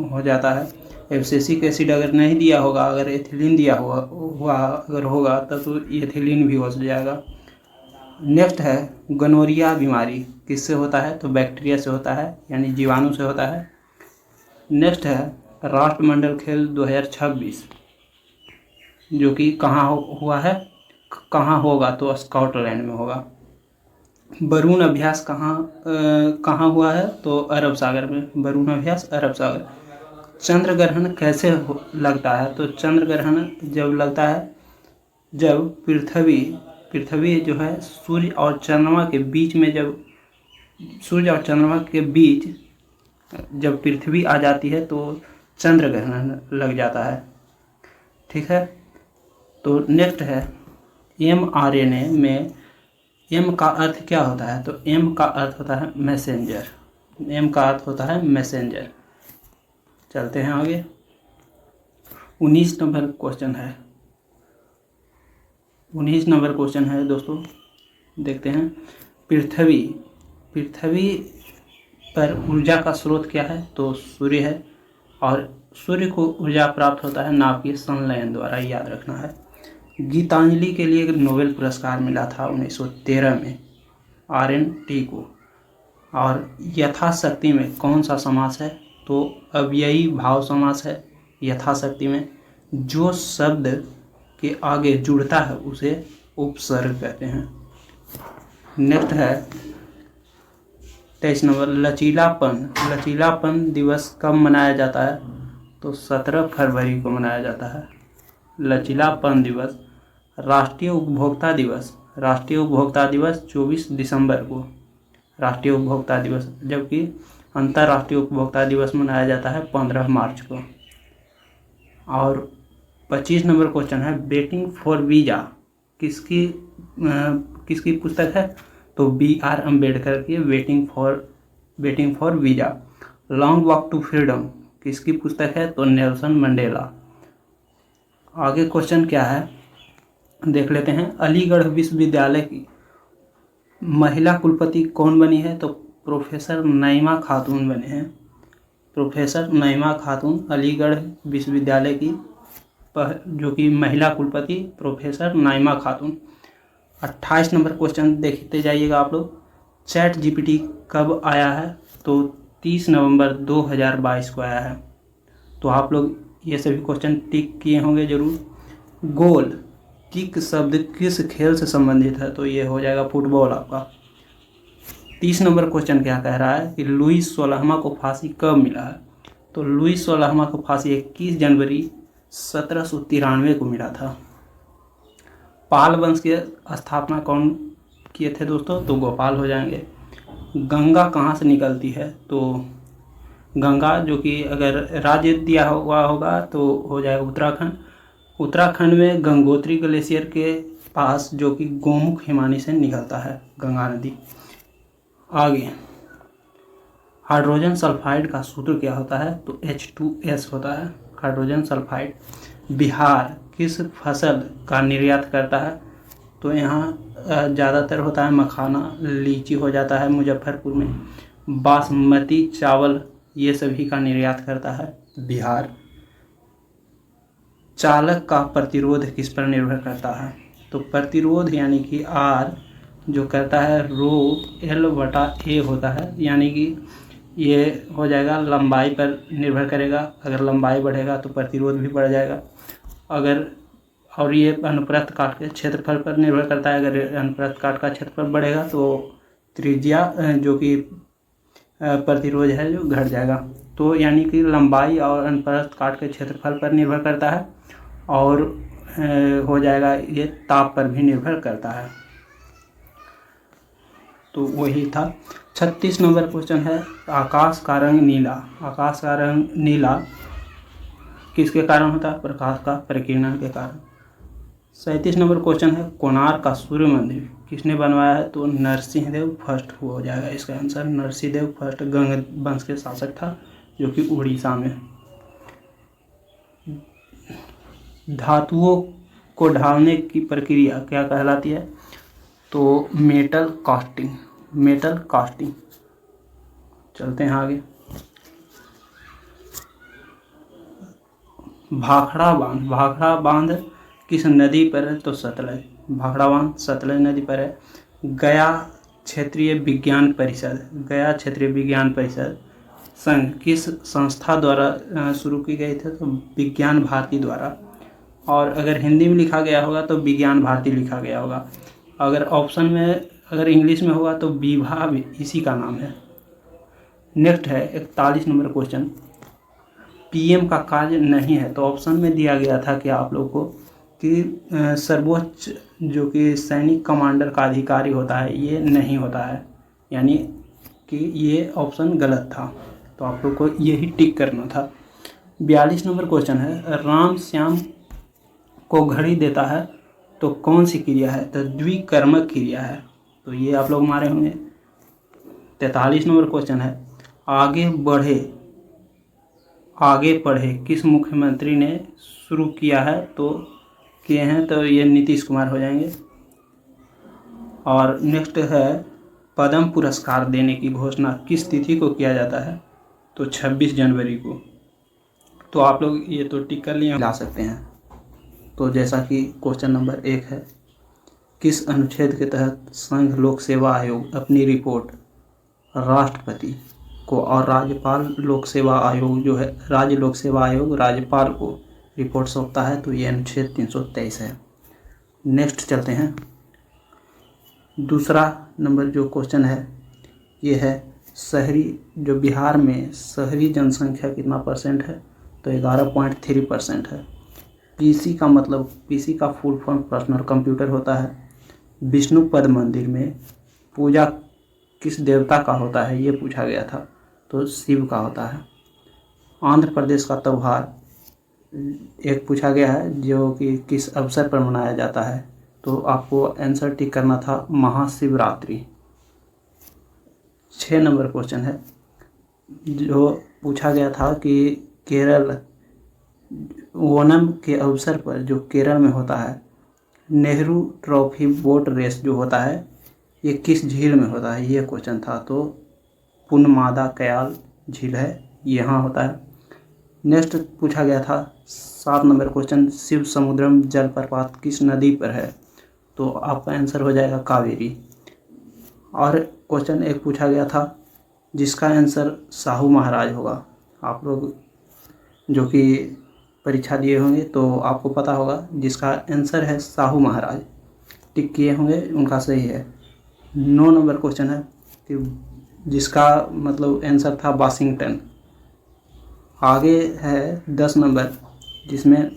हो जाता है। एब्सिसिक एसिड अगर नहीं दिया होगा, अगर एथिलीन दिया होगा तब तो एथिलीन भी हो जाएगा। नेक्स्ट है गोनोरिया बीमारी, किससे होता है? तो बैक्टीरिया से होता है, यानी जीवाणु से होता है। नेक्स्ट है राष्ट्रमंडल खेल 2026, जो कि कहाँ हुआ है, कहाँ होगा? तो स्कॉटलैंड में होगा। बरून अभ्यास कहाँ हुआ है? तो अरब सागर में, बरून अभ्यास अरब सागर। चंद्र ग्रहण कैसे लगता है? तो चंद्र ग्रहण जब लगता है जब पृथ्वी जो है सूर्य और चंद्रमा के बीच में, जब सूर्य और चंद्रमा के बीच जब पृथ्वी आ जाती है तो चंद्र ग्रहण लग जाता है। ठीक है। तो नेक्स्ट है mRNA में M का अर्थ क्या होता है? तो M का अर्थ होता है मैसेंजर। M का अर्थ होता है मैसेंजर। चलते हैं आगे। 19 नंबर क्वेश्चन है। 19 नंबर क्वेश्चन है दोस्तों, देखते हैं। पृथ्वी पर ऊर्जा का स्रोत क्या है? तो सूर्य है, और सूर्य को ऊर्जा प्राप्त होता है नाभिकीय संलयन द्वारा, याद रखना है। गीतांजलि के लिए नोबेल पुरस्कार मिला था 1913 में RNT को। और यथाशक्ति में कौन सा समास है? तो अव्ययी भाव समास है यथाशक्ति में। जो शब्द के आगे जुड़ता है उसे उपसर्ग कहते हैं। नेक्स्ट है 23 नंबर लचीलापन दिवस कब मनाया जाता है? तो 17 फरवरी को मनाया जाता है लचीलापन दिवस। राष्ट्रीय उपभोक्ता दिवस 24 दिसंबर को राष्ट्रीय उपभोक्ता दिवस, जबकि अंतर्राष्ट्रीय उपभोक्ता दिवस मनाया जाता है 15 मार्च को। और 25 नंबर क्वेश्चन है वेटिंग फॉर वीजा किसकी पुस्तक है? तो BR अम्बेडकर की Waiting for Visa. Long Walk to Freedom किसकी पुस्तक है? तो नेल्सन मंडेला। आगे क्वेश्चन क्या है देख लेते हैं। अलीगढ़ विश्वविद्यालय की महिला कुलपति कौन बनी है? तो प्रोफेसर नईमा खातून बने हैं। प्रोफेसर नईमा खातून अलीगढ़ विश्वविद्यालय की जो कि महिला कुलपति प्रोफेसर नईमा खातून। 28 नंबर क्वेश्चन देखते जाइएगा आप लोग। ChatGPT कब आया है? तो 30 नवंबर 2022 को आया है। तो आप लोग ये सभी क्वेश्चन टिक किए होंगे जरूर। गोल किक शब्द किस खेल से संबंधित है? तो ये हो जाएगा फुटबॉल आपका। 30 नंबर क्वेश्चन क्या कह रहा है कि लुईस 16वां को फांसी कब मिला है? तो लुईस 16वां को फांसी 21 जनवरी 1793 को मिला था। पाल वंश की स्थापना कौन किए थे दोस्तों? तो गोपाल हो जाएंगे। गंगा कहाँ से निकलती है? तो गंगा जो कि अगर राज्य दिया हुआ होगा तो हो जाएगा उत्तराखंड में गंगोत्री ग्लेशियर के पास, जो कि गोमुख हिमानी से निकलता है गंगा नदी। आगे हाइड्रोजन सल्फाइड का सूत्र क्या होता है? तो H2S होता है हाइड्रोजन सल्फाइड। बिहार किस फसल का निर्यात करता है? तो यहाँ ज़्यादातर होता है मखाना, लीची हो जाता है मुजफ्फरपुर में, बासमती चावल ये सभी का निर्यात करता है बिहार। चालक का प्रतिरोध किस पर निर्भर करता है? तो प्रतिरोध यानी कि R जो करता है ρL/A होता है, यानी कि ये हो जाएगा लंबाई पर निर्भर करेगा। अगर लंबाई बढ़ेगा तो प्रतिरोध भी बढ़ जाएगा। और ये अनुप्रस्थ काट के क्षेत्रफल पर निर्भर करता है। अगर अनुप्रस्थ काट का क्षेत्रफल बढ़ेगा तो त्रिज्या जो कि प्रतिरोध है जो घट जाएगा। तो यानी कि लंबाई और अनुप्रस्थ काट के क्षेत्रफल पर निर्भर करता है, और हो जाएगा ये ताप पर भी निर्भर करता है। तो वही था। 36 नंबर क्वेश्चन है आकाश का रंग नीला किसके कारण होता है? प्रकाश का परिकिरण के कारण। 37 नंबर क्वेश्चन है कोणार्क का सूर्य मंदिर किसने बनवाया है? तो नरसिंहदेव फर्स्ट हो जाएगा इसका आंसर। नरसिंहदेव फर्स्ट गंग वंश के शासक था जो कि उड़ीसा में। धातुओं को ढालने की प्रक्रिया क्या कहलाती है? तो मेटल कास्टिंग। चलते हैं आगे। भाखड़ा बांध किस नदी पर है? तो सतलज। भाखड़ा बांध सतलज नदी पर है। गया क्षेत्रीय विज्ञान परिषद संघ किस संस्था द्वारा शुरू की गई थी? तो विज्ञान भारती द्वारा। और अगर हिंदी में लिखा गया होगा तो विज्ञान भारती लिखा गया होगा। अगर ऑप्शन में अगर इंग्लिश में होगा तो विभा भी इसी का नाम है। नेक्स्ट है 41 नंबर क्वेश्चन, पीएम का कार्य नहीं है। तो ऑप्शन में दिया गया था कि आप लोग को कि सर्वोच्च जो कि सैनिक कमांडर का अधिकारी होता है ये नहीं होता है, यानी कि ये ऑप्शन गलत था, तो आप लोग को यही टिक करना था। 42 नंबर क्वेश्चन है, राम श्याम को घड़ी देता है तो कौन सी क्रिया है? तो द्विकर्मक क्रिया है, तो ये आप लोग मारे होंगे। 43 नंबर क्वेश्चन है, आगे पढ़े किस मुख्यमंत्री ने शुरू किया है? तो किए हैं तो ये नीतीश कुमार हो जाएंगे। और नेक्स्ट है, पद्म पुरस्कार देने की घोषणा किस तिथि को किया जाता है? तो 26 जनवरी को। तो आप लोग ये तो टिक कर लिए ला सकते हैं। तो जैसा कि क्वेश्चन नंबर 1 है, किस अनुच्छेद के तहत संघ लोक सेवा आयोग अपनी रिपोर्ट राष्ट्रपति को और राज्य लोक सेवा आयोग राज्यपाल को रिपोर्ट सौंपता है? तो ये अनुच्छेद 323 है। नेक्स्ट चलते हैं, दूसरा नंबर जो क्वेश्चन है ये है, बिहार में शहरी जनसंख्या कितना परसेंट है? तो 11.3% है। पीसी का फुल फॉर्म पर्सनल कंप्यूटर होता है। विष्णुपद मंदिर में पूजा किस देवता का होता है? ये पूछा गया था, तो शिव का होता है। आंध्र प्रदेश का त्यौहार एक पूछा गया है जो कि किस अवसर पर मनाया जाता है? तो आपको आंसर टिक करना था महाशिवरात्रि। 6 नंबर क्वेश्चन है, जो पूछा गया था कि केरल ओणम के अवसर पर जो केरल में होता है नेहरू ट्रॉफी बोट रेस जो होता है ये किस झील में होता है? ये क्वेश्चन था, तो पुनमादा कयाल झील है, यहाँ होता है। नेक्स्ट पूछा गया था 7 नंबर क्वेश्चन, शिव समुद्रम जलप्रपात किस नदी पर है? तो आपका आंसर हो जाएगा कावेरी। और क्वेश्चन एक पूछा गया था जिसका आंसर साहू महाराज होगा। आप लोग जो कि परीक्षा दिए होंगे तो आपको पता होगा, जिसका आंसर है साहू महाराज, टिक किए होंगे, उनका सही है। 9 नंबर क्वेश्चन है कि जिसका आंसर था वाशिंगटन। आगे है 10 नंबर, जिसमें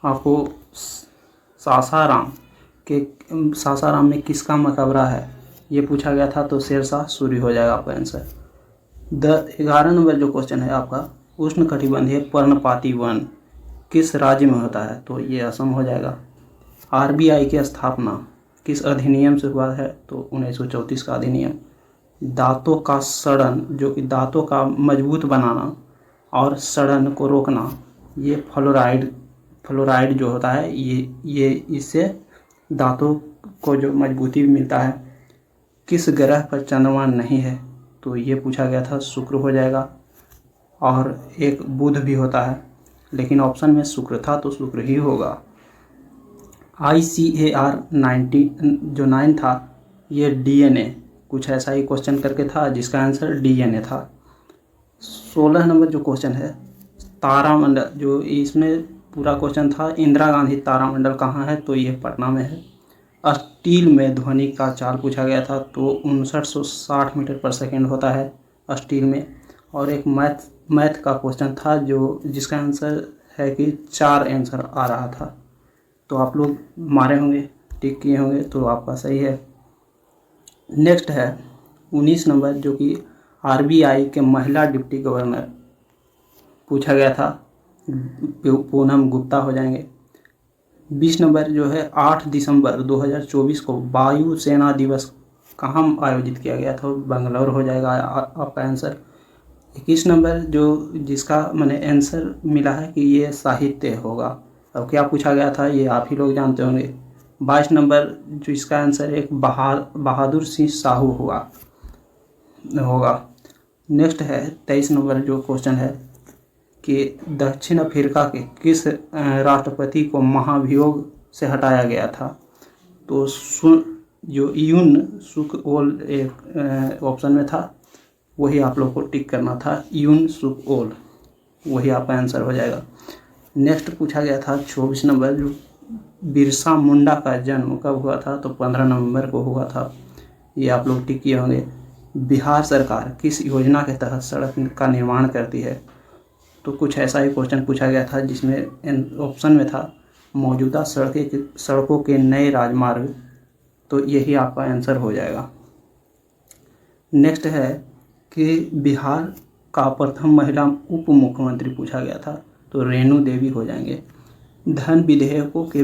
आपको सासाराम में किसका मकबरा है ये पूछा गया था, तो शेरशाह सूरी हो जाएगा आपका आंसर। 11 नंबर जो क्वेश्चन है आपका, उष्णकटिबंधीय पर्णपाती वन किस राज्य में होता है? तो ये असम हो जाएगा। आरबीआई की स्थापना किस अधिनियम से हुआ है? तो 1934 का अधिनियम। दांतों का सड़न, जो कि दांतों का मजबूत बनाना और सड़न को रोकना, ये फ्लोराइड जो होता है ये इससे दांतों को जो मजबूती मिलता है। किस ग्रह पर चंद्रमा नहीं है? तो ये पूछा गया था, शुक्र हो जाएगा। और एक बुध भी होता है, लेकिन ऑप्शन में शुक्र था तो शुक्र ही होगा। ICAR 9 था, ये DNA कुछ ऐसा ही क्वेश्चन करके था, जिसका आंसर DNA था। 16 नंबर जो क्वेश्चन है, तारामंडल, जो इसमें पूरा क्वेश्चन था इंदिरा गांधी तारामंडल कहाँ है? तो ये पटना में है। स्टील में ध्वनि का चाल पूछा गया था, तो 5960 मीटर पर सेकेंड होता है स्टील में। और एक मैथ का क्वेश्चन था जिसका आंसर है कि 4 आंसर आ रहा था, तो आप लोग मारे होंगे, टिक किए होंगे, तो आपका सही है। नेक्स्ट है 19 नंबर, जो कि RBI के महिला डिप्टी गवर्नर पूछा गया था, पूनम गुप्ता हो जाएंगे। 20 नंबर जो है 8 दिसंबर 2024 को वायु सेना दिवस कहाँ आयोजित किया गया था? बेंगलोर हो जाएगा आपका आंसर। 21 नंबर जिसका मैंने आंसर मिला है कि ये साहित्य होगा। अब क्या पूछा गया था ये आप ही लोग जानते होंगे। 22 नंबर जो इसका आंसर एक बहादुर सिंह साहू होगा। नेक्स्ट है 23 नंबर जो क्वेश्चन है कि दक्षिण अफ्रीका के किस राष्ट्रपति को महाभियोग से हटाया गया था? तो जो यून सुक ओल एक ऑप्शन में था, वही आप लोग को टिक करना था, यून सुक ओल, वही आपका आंसर हो जाएगा। नेक्स्ट पूछा गया था 24 नंबर, जो बिरसा मुंडा का जन्म कब हुआ था? तो 15 नवंबर को हुआ था, ये आप लोग टिक किए होंगे। बिहार सरकार किस योजना के तहत सड़क का निर्माण करती है? तो कुछ ऐसा ही क्वेश्चन पूछा गया था जिसमें ऑप्शन में था मौजूदा सड़कों के नए राजमार्ग, तो यही आपका आंसर हो जाएगा। नेक्स्ट है कि बिहार का प्रथम महिला उप मुख्यमंत्री पूछा गया था, तो रेणु देवी हो जाएंगे। धन विधेयकों के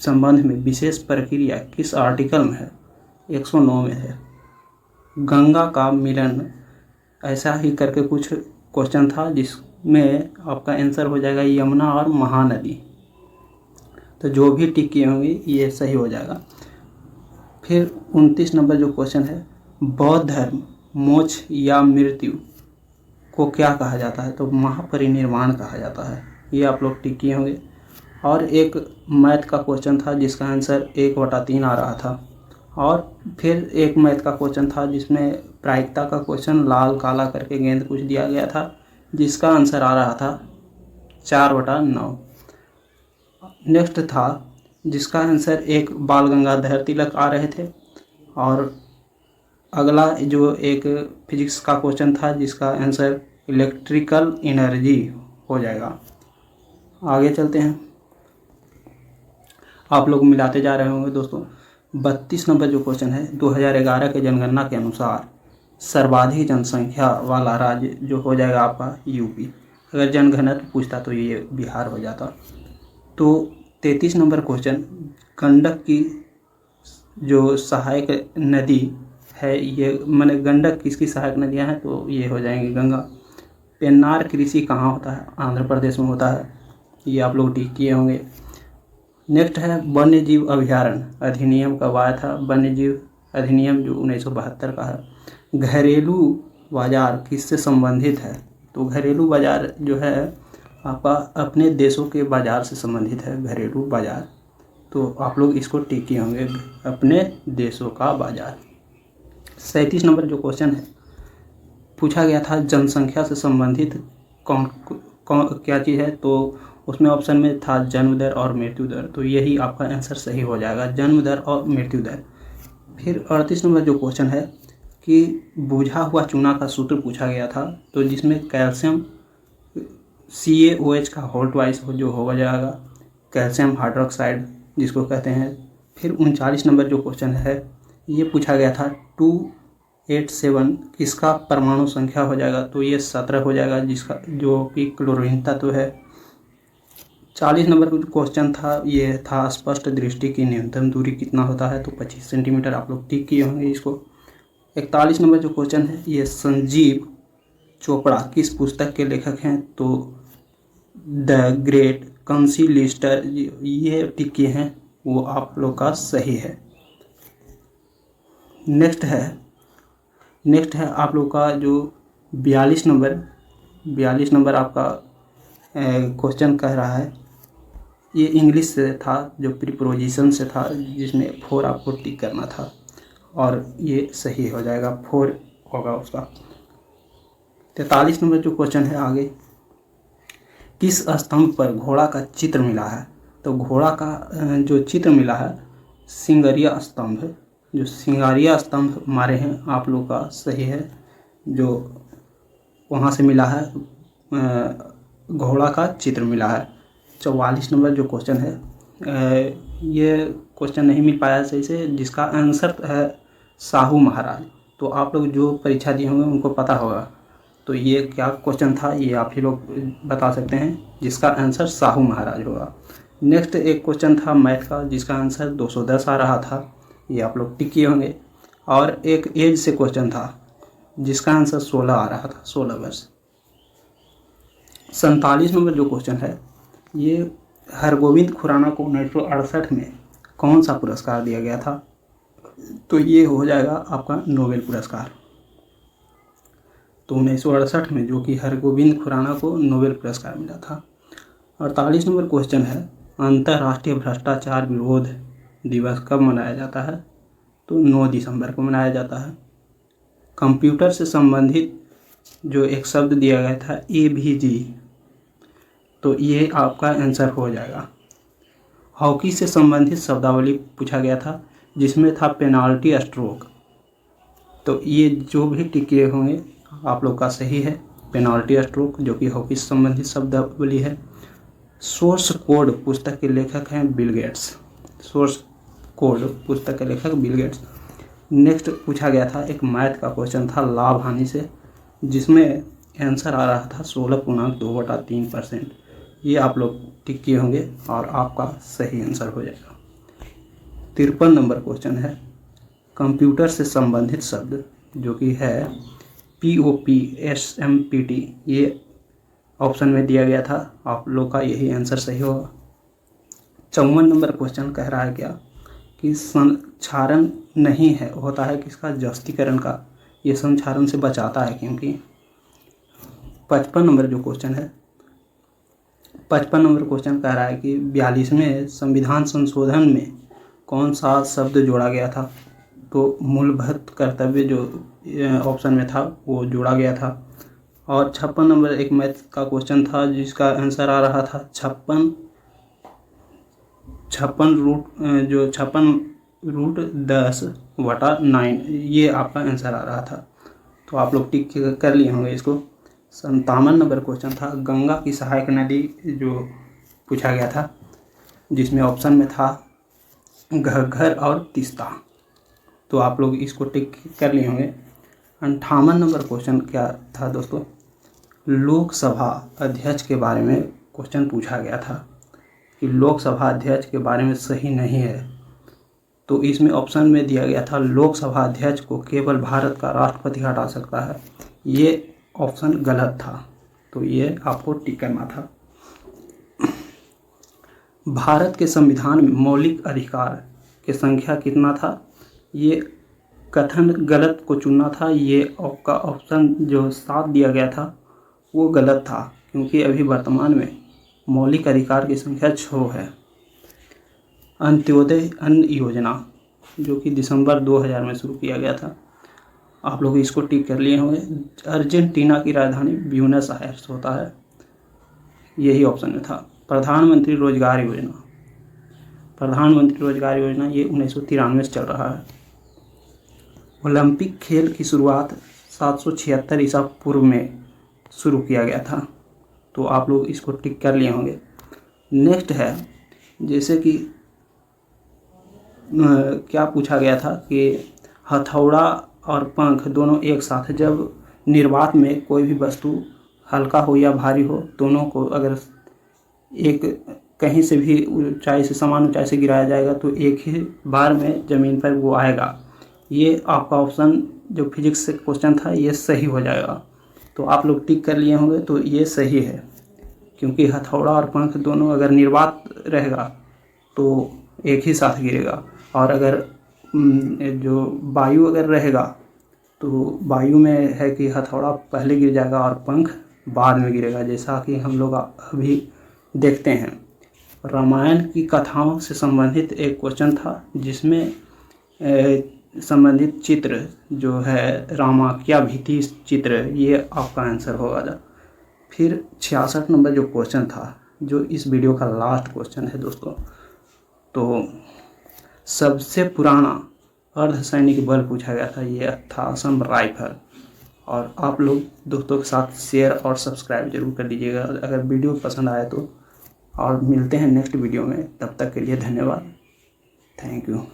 संबंध में विशेष प्रक्रिया किस आर्टिकल में है? 109 में है। गंगा का मिलन, ऐसा ही करके कुछ क्वेश्चन था जिसमें आपका आंसर हो जाएगा यमुना और महानदी। तो जो भी टिक किए होंगे ये सही हो जाएगा। फिर 29 नंबर जो क्वेश्चन है, बौद्ध धर्म मोक्ष या मृत्यु को क्या कहा जाता है? तो महापरिनिर्वाण कहा जाता है, ये आप लोग टिक किए होंगे। और एक मैथ का क्वेश्चन था जिसका आंसर 1/3 आ रहा था। और फिर एक मैथ का क्वेश्चन था जिसमें प्रायिकता का क्वेश्चन लाल काला करके गेंद कुछ दिया गया था, जिसका आंसर आ रहा था 4/9। नेक्स्ट था जिसका आंसर एक बाल गंगाधर तिलक आ रहे थे। और अगला जो एक फिजिक्स का क्वेश्चन था जिसका आंसर इलेक्ट्रिकल एनर्जी हो जाएगा। आगे चलते हैं, आप लोग मिलाते जा रहे होंगे दोस्तों। 32 नंबर जो क्वेश्चन है, 2011 के जनगणना के अनुसार सर्वाधिक जनसंख्या वाला राज्य जो हो जाएगा आपका यूपी। अगर जनगणना पूछता तो ये बिहार हो जाता। तो 33 नंबर क्वेश्चन, गंडक की जो सहायक नदी है, ये मैंने गंडक किसकी सहायक नदियां हैं? तो ये हो जाएंगी गंगा। पेन्नार कृषि कहाँ होता है? आंध्र प्रदेश में होता है, ये आप लोग टिक किए होंगे। नेक्स्ट है वन्य जीव अभयारण्य अधिनियम कब आया था? वन्य जीव अधिनियम जो 1972 का है। घरेलू बाजार किससे संबंधित है? तो घरेलू बाजार जो है आपका अपने देशों के बाजार से संबंधित है, घरेलू बाजार। तो आप लोग इसको टिक किए होंगे, अपने देशों का बाजार। 37 नंबर जो क्वेश्चन है, पूछा गया था जनसंख्या से संबंधित कौन क्या चीज़ है? तो उसमें ऑप्शन में था जन्म दर और मृत्यु दर, तो यही आपका आंसर सही हो जाएगा, जन्म दर और मृत्यु दर। फिर 38 नंबर जो क्वेश्चन है कि बुझा हुआ चूना का सूत्र पूछा गया था, तो जिसमें कैल्शियम CaOH का होल ट्वाइस जो हो जाएगा, कैल्शियम हाइड्रोक्साइड जिसको कहते हैं। फिर 39 नंबर जो क्वेश्चन है, ये पूछा गया था 287 किसका परमाणु संख्या हो जाएगा? तो ये 17 हो जाएगा, जिसका जो कि क्लोरीन तत्व है। 40 नंबर का क्वेश्चन था, ये था स्पष्ट दृष्टि की न्यूनतम दूरी कितना होता है? तो 25 सेंटीमीटर, आप लोग टिक किए होंगे इसको। 41 नंबर जो क्वेश्चन है, ये संजीव चोपड़ा किस पुस्तक के लेखक हैं? तो द ग्रेट कंसीलिस्टर, ये टिक किए हैं, वो आप लोग का सही है। नेक्स्ट है आप लोग का जो 42 नंबर आपका क्वेश्चन कह रहा है, ये इंग्लिश से था, जो प्रीपोजिशन से था, जिसमें 4 आपको टिक करना था, और ये सही हो जाएगा, 4 होगा उसका। 43 नंबर जो क्वेश्चन है आगे, किस स्तंभ पर घोड़ा का चित्र मिला है? तो घोड़ा का जो चित्र मिला है सिंगरिया स्तंभ, जो सिंगारिया स्तंभ मारे हैं, आप लोग का सही है, जो वहाँ से मिला है, घोड़ा का चित्र मिला है। 44 नंबर जो क्वेश्चन है, ये क्वेश्चन नहीं मिल पाया सही से, जिसका आंसर है साहू महाराज। तो आप लोग जो परीक्षा दिए होंगे उनको पता होगा, तो ये क्या क्वेश्चन था ये आप ही लोग बता सकते हैं, जिसका आंसर साहू महाराज होगा। नेक्स्ट एक क्वेश्चन था मैथ का, जिसका आंसर 210 आ रहा था, ये आप लोग टिक किए होंगे। और एक एज से क्वेश्चन था जिसका आंसर 16 आ रहा था, 16 वर्ष। 47 नंबर जो क्वेश्चन है, ये हरगोविंद खुराना को 1968 में कौन सा पुरस्कार दिया गया था? तो ये हो जाएगा आपका नोबेल पुरस्कार। तो 1968 में, जो कि हरगोविंद खुराना को नोबेल पुरस्कार मिला था। 48 नंबर क्वेश्चन है, अंतर्राष्ट्रीय भ्रष्टाचार विरोध दिवस कब मनाया जाता है? तो 9 दिसंबर को मनाया जाता है। कंप्यूटर से संबंधित जो एक शब्द दिया गया था AVG, तो ये आपका आंसर हो जाएगा। हॉकी से संबंधित शब्दावली पूछा गया था जिसमें था पेनाल्टी स्ट्रोक, तो ये जो भी टिक किए होंगे आप लोग का सही है, पेनाल्टी स्ट्रोक, जो कि हॉकी से संबंधित शब्दावली है। सोर्स कोड पुस्तक के लेखक हैं बिल गेट्स। सोर्स कोड पुस्तक के लेखक बिल गेट्स। नेक्स्ट पूछा गया था, एक मैथ का क्वेश्चन था लाभ हानि से, जिसमें आंसर आ रहा था 16.2/3%। ये आप लोग टिक किए होंगे और आपका सही आंसर हो जाएगा। 53 नंबर क्वेश्चन है, कंप्यूटर से संबंधित शब्द जो कि है POP, ये ऑप्शन में दिया गया था, आप लोग का यही आंसर सही होगा। 54 नंबर क्वेश्चन कह रहा है क्या कि संक्षारण नहीं है, होता है किसका? जस्तीकरण का। ये संक्षारण से बचाता है क्योंकि 55 नंबर जो क्वेश्चन है, 55 नंबर क्वेश्चन कह रहा है कि 42वें संविधान संशोधन में कौन सा शब्द जोड़ा गया था? तो मूलभूत कर्तव्य जो ऑप्शन में था वो जोड़ा गया था। और 56 नंबर एक मैथ का क्वेश्चन था जिसका आंसर आ रहा था 56√10/9, ये आपका आंसर आ रहा था। तो आप लोग टिक कर लिए होंगे इसको। 57 नंबर क्वेश्चन था, गंगा की सहायक नदी जो पूछा गया था, जिसमें ऑप्शन में था घग्गर और तीस्ता, तो आप लोग इसको टिक कर लिए होंगे। 58 नंबर क्वेश्चन क्या था दोस्तों? लोकसभा अध्यक्ष के बारे में क्वेश्चन पूछा गया था कि लोकसभा अध्यक्ष के बारे में सही नहीं है, तो इसमें ऑप्शन में दिया गया था लोकसभा अध्यक्ष को केवल भारत का राष्ट्रपति हटा सकता है। ये ऑप्शन गलत था, तो ये आपको टिक करना था। भारत के संविधान में मौलिक अधिकार की संख्या कितना था? ये कथन गलत को चुनना था। ये आपका ऑप्शन जो 7 दिया गया था वो गलत था, क्योंकि अभी वर्तमान में मौलिक अधिकार की संख्या 6 है। अंत्योदय अन्न योजना जो कि दिसंबर 2000 में शुरू किया गया था, आप लोग इसको टिक कर लिए होंगे। अर्जेंटीना की राजधानी ब्यूनस आयर्स होता है, यही ऑप्शन में था। प्रधानमंत्री रोजगार योजना, प्रधानमंत्री रोजगार योजना ये 1993 से चल रहा है। ओलंपिक खेल की शुरुआत 776 ईसा पूर्व में शुरू किया गया था, तो आप लोग इसको टिक कर लिए होंगे। नेक्स्ट है, जैसे कि क्या पूछा गया था कि हथौड़ा और पंख दोनों एक साथ, जब निर्वात में कोई भी वस्तु हल्का हो या भारी हो, दोनों को अगर एक कहीं से भी ऊंचाई से, समान ऊंचाई से गिराया जाएगा तो एक ही बार में ज़मीन पर वो आएगा। ये आपका ऑप्शन जो फिजिक्स से क्वेश्चन था ये सही हो जाएगा, तो आप लोग टिक कर लिए होंगे, तो ये सही है, क्योंकि हथौड़ा और पंख दोनों अगर निर्वात रहेगा तो एक ही साथ गिरेगा, और अगर जो वायु अगर रहेगा तो वायु में है कि हथौड़ा पहले गिर जाएगा और पंख बाद में गिरेगा, जैसा कि हम लोग अभी देखते हैं। रामायण की कथाओं से संबंधित एक क्वेश्चन था जिसमें संबंधित चित्र जो है रामाख्या भीति चित्र, ये आपका आंसर होगा। फिर 66 नंबर जो क्वेश्चन था, जो इस वीडियो का लास्ट क्वेश्चन है दोस्तों, तो सबसे पुराना अर्धसैनिक बल पूछा गया था, ये था असम राइफल। और आप लोग दोस्तों के साथ शेयर और सब्सक्राइब जरूर कर लीजिएगा अगर वीडियो पसंद आए तो। और मिलते हैं नेक्स्ट वीडियो में, तब तक के लिए धन्यवाद, थैंक यू।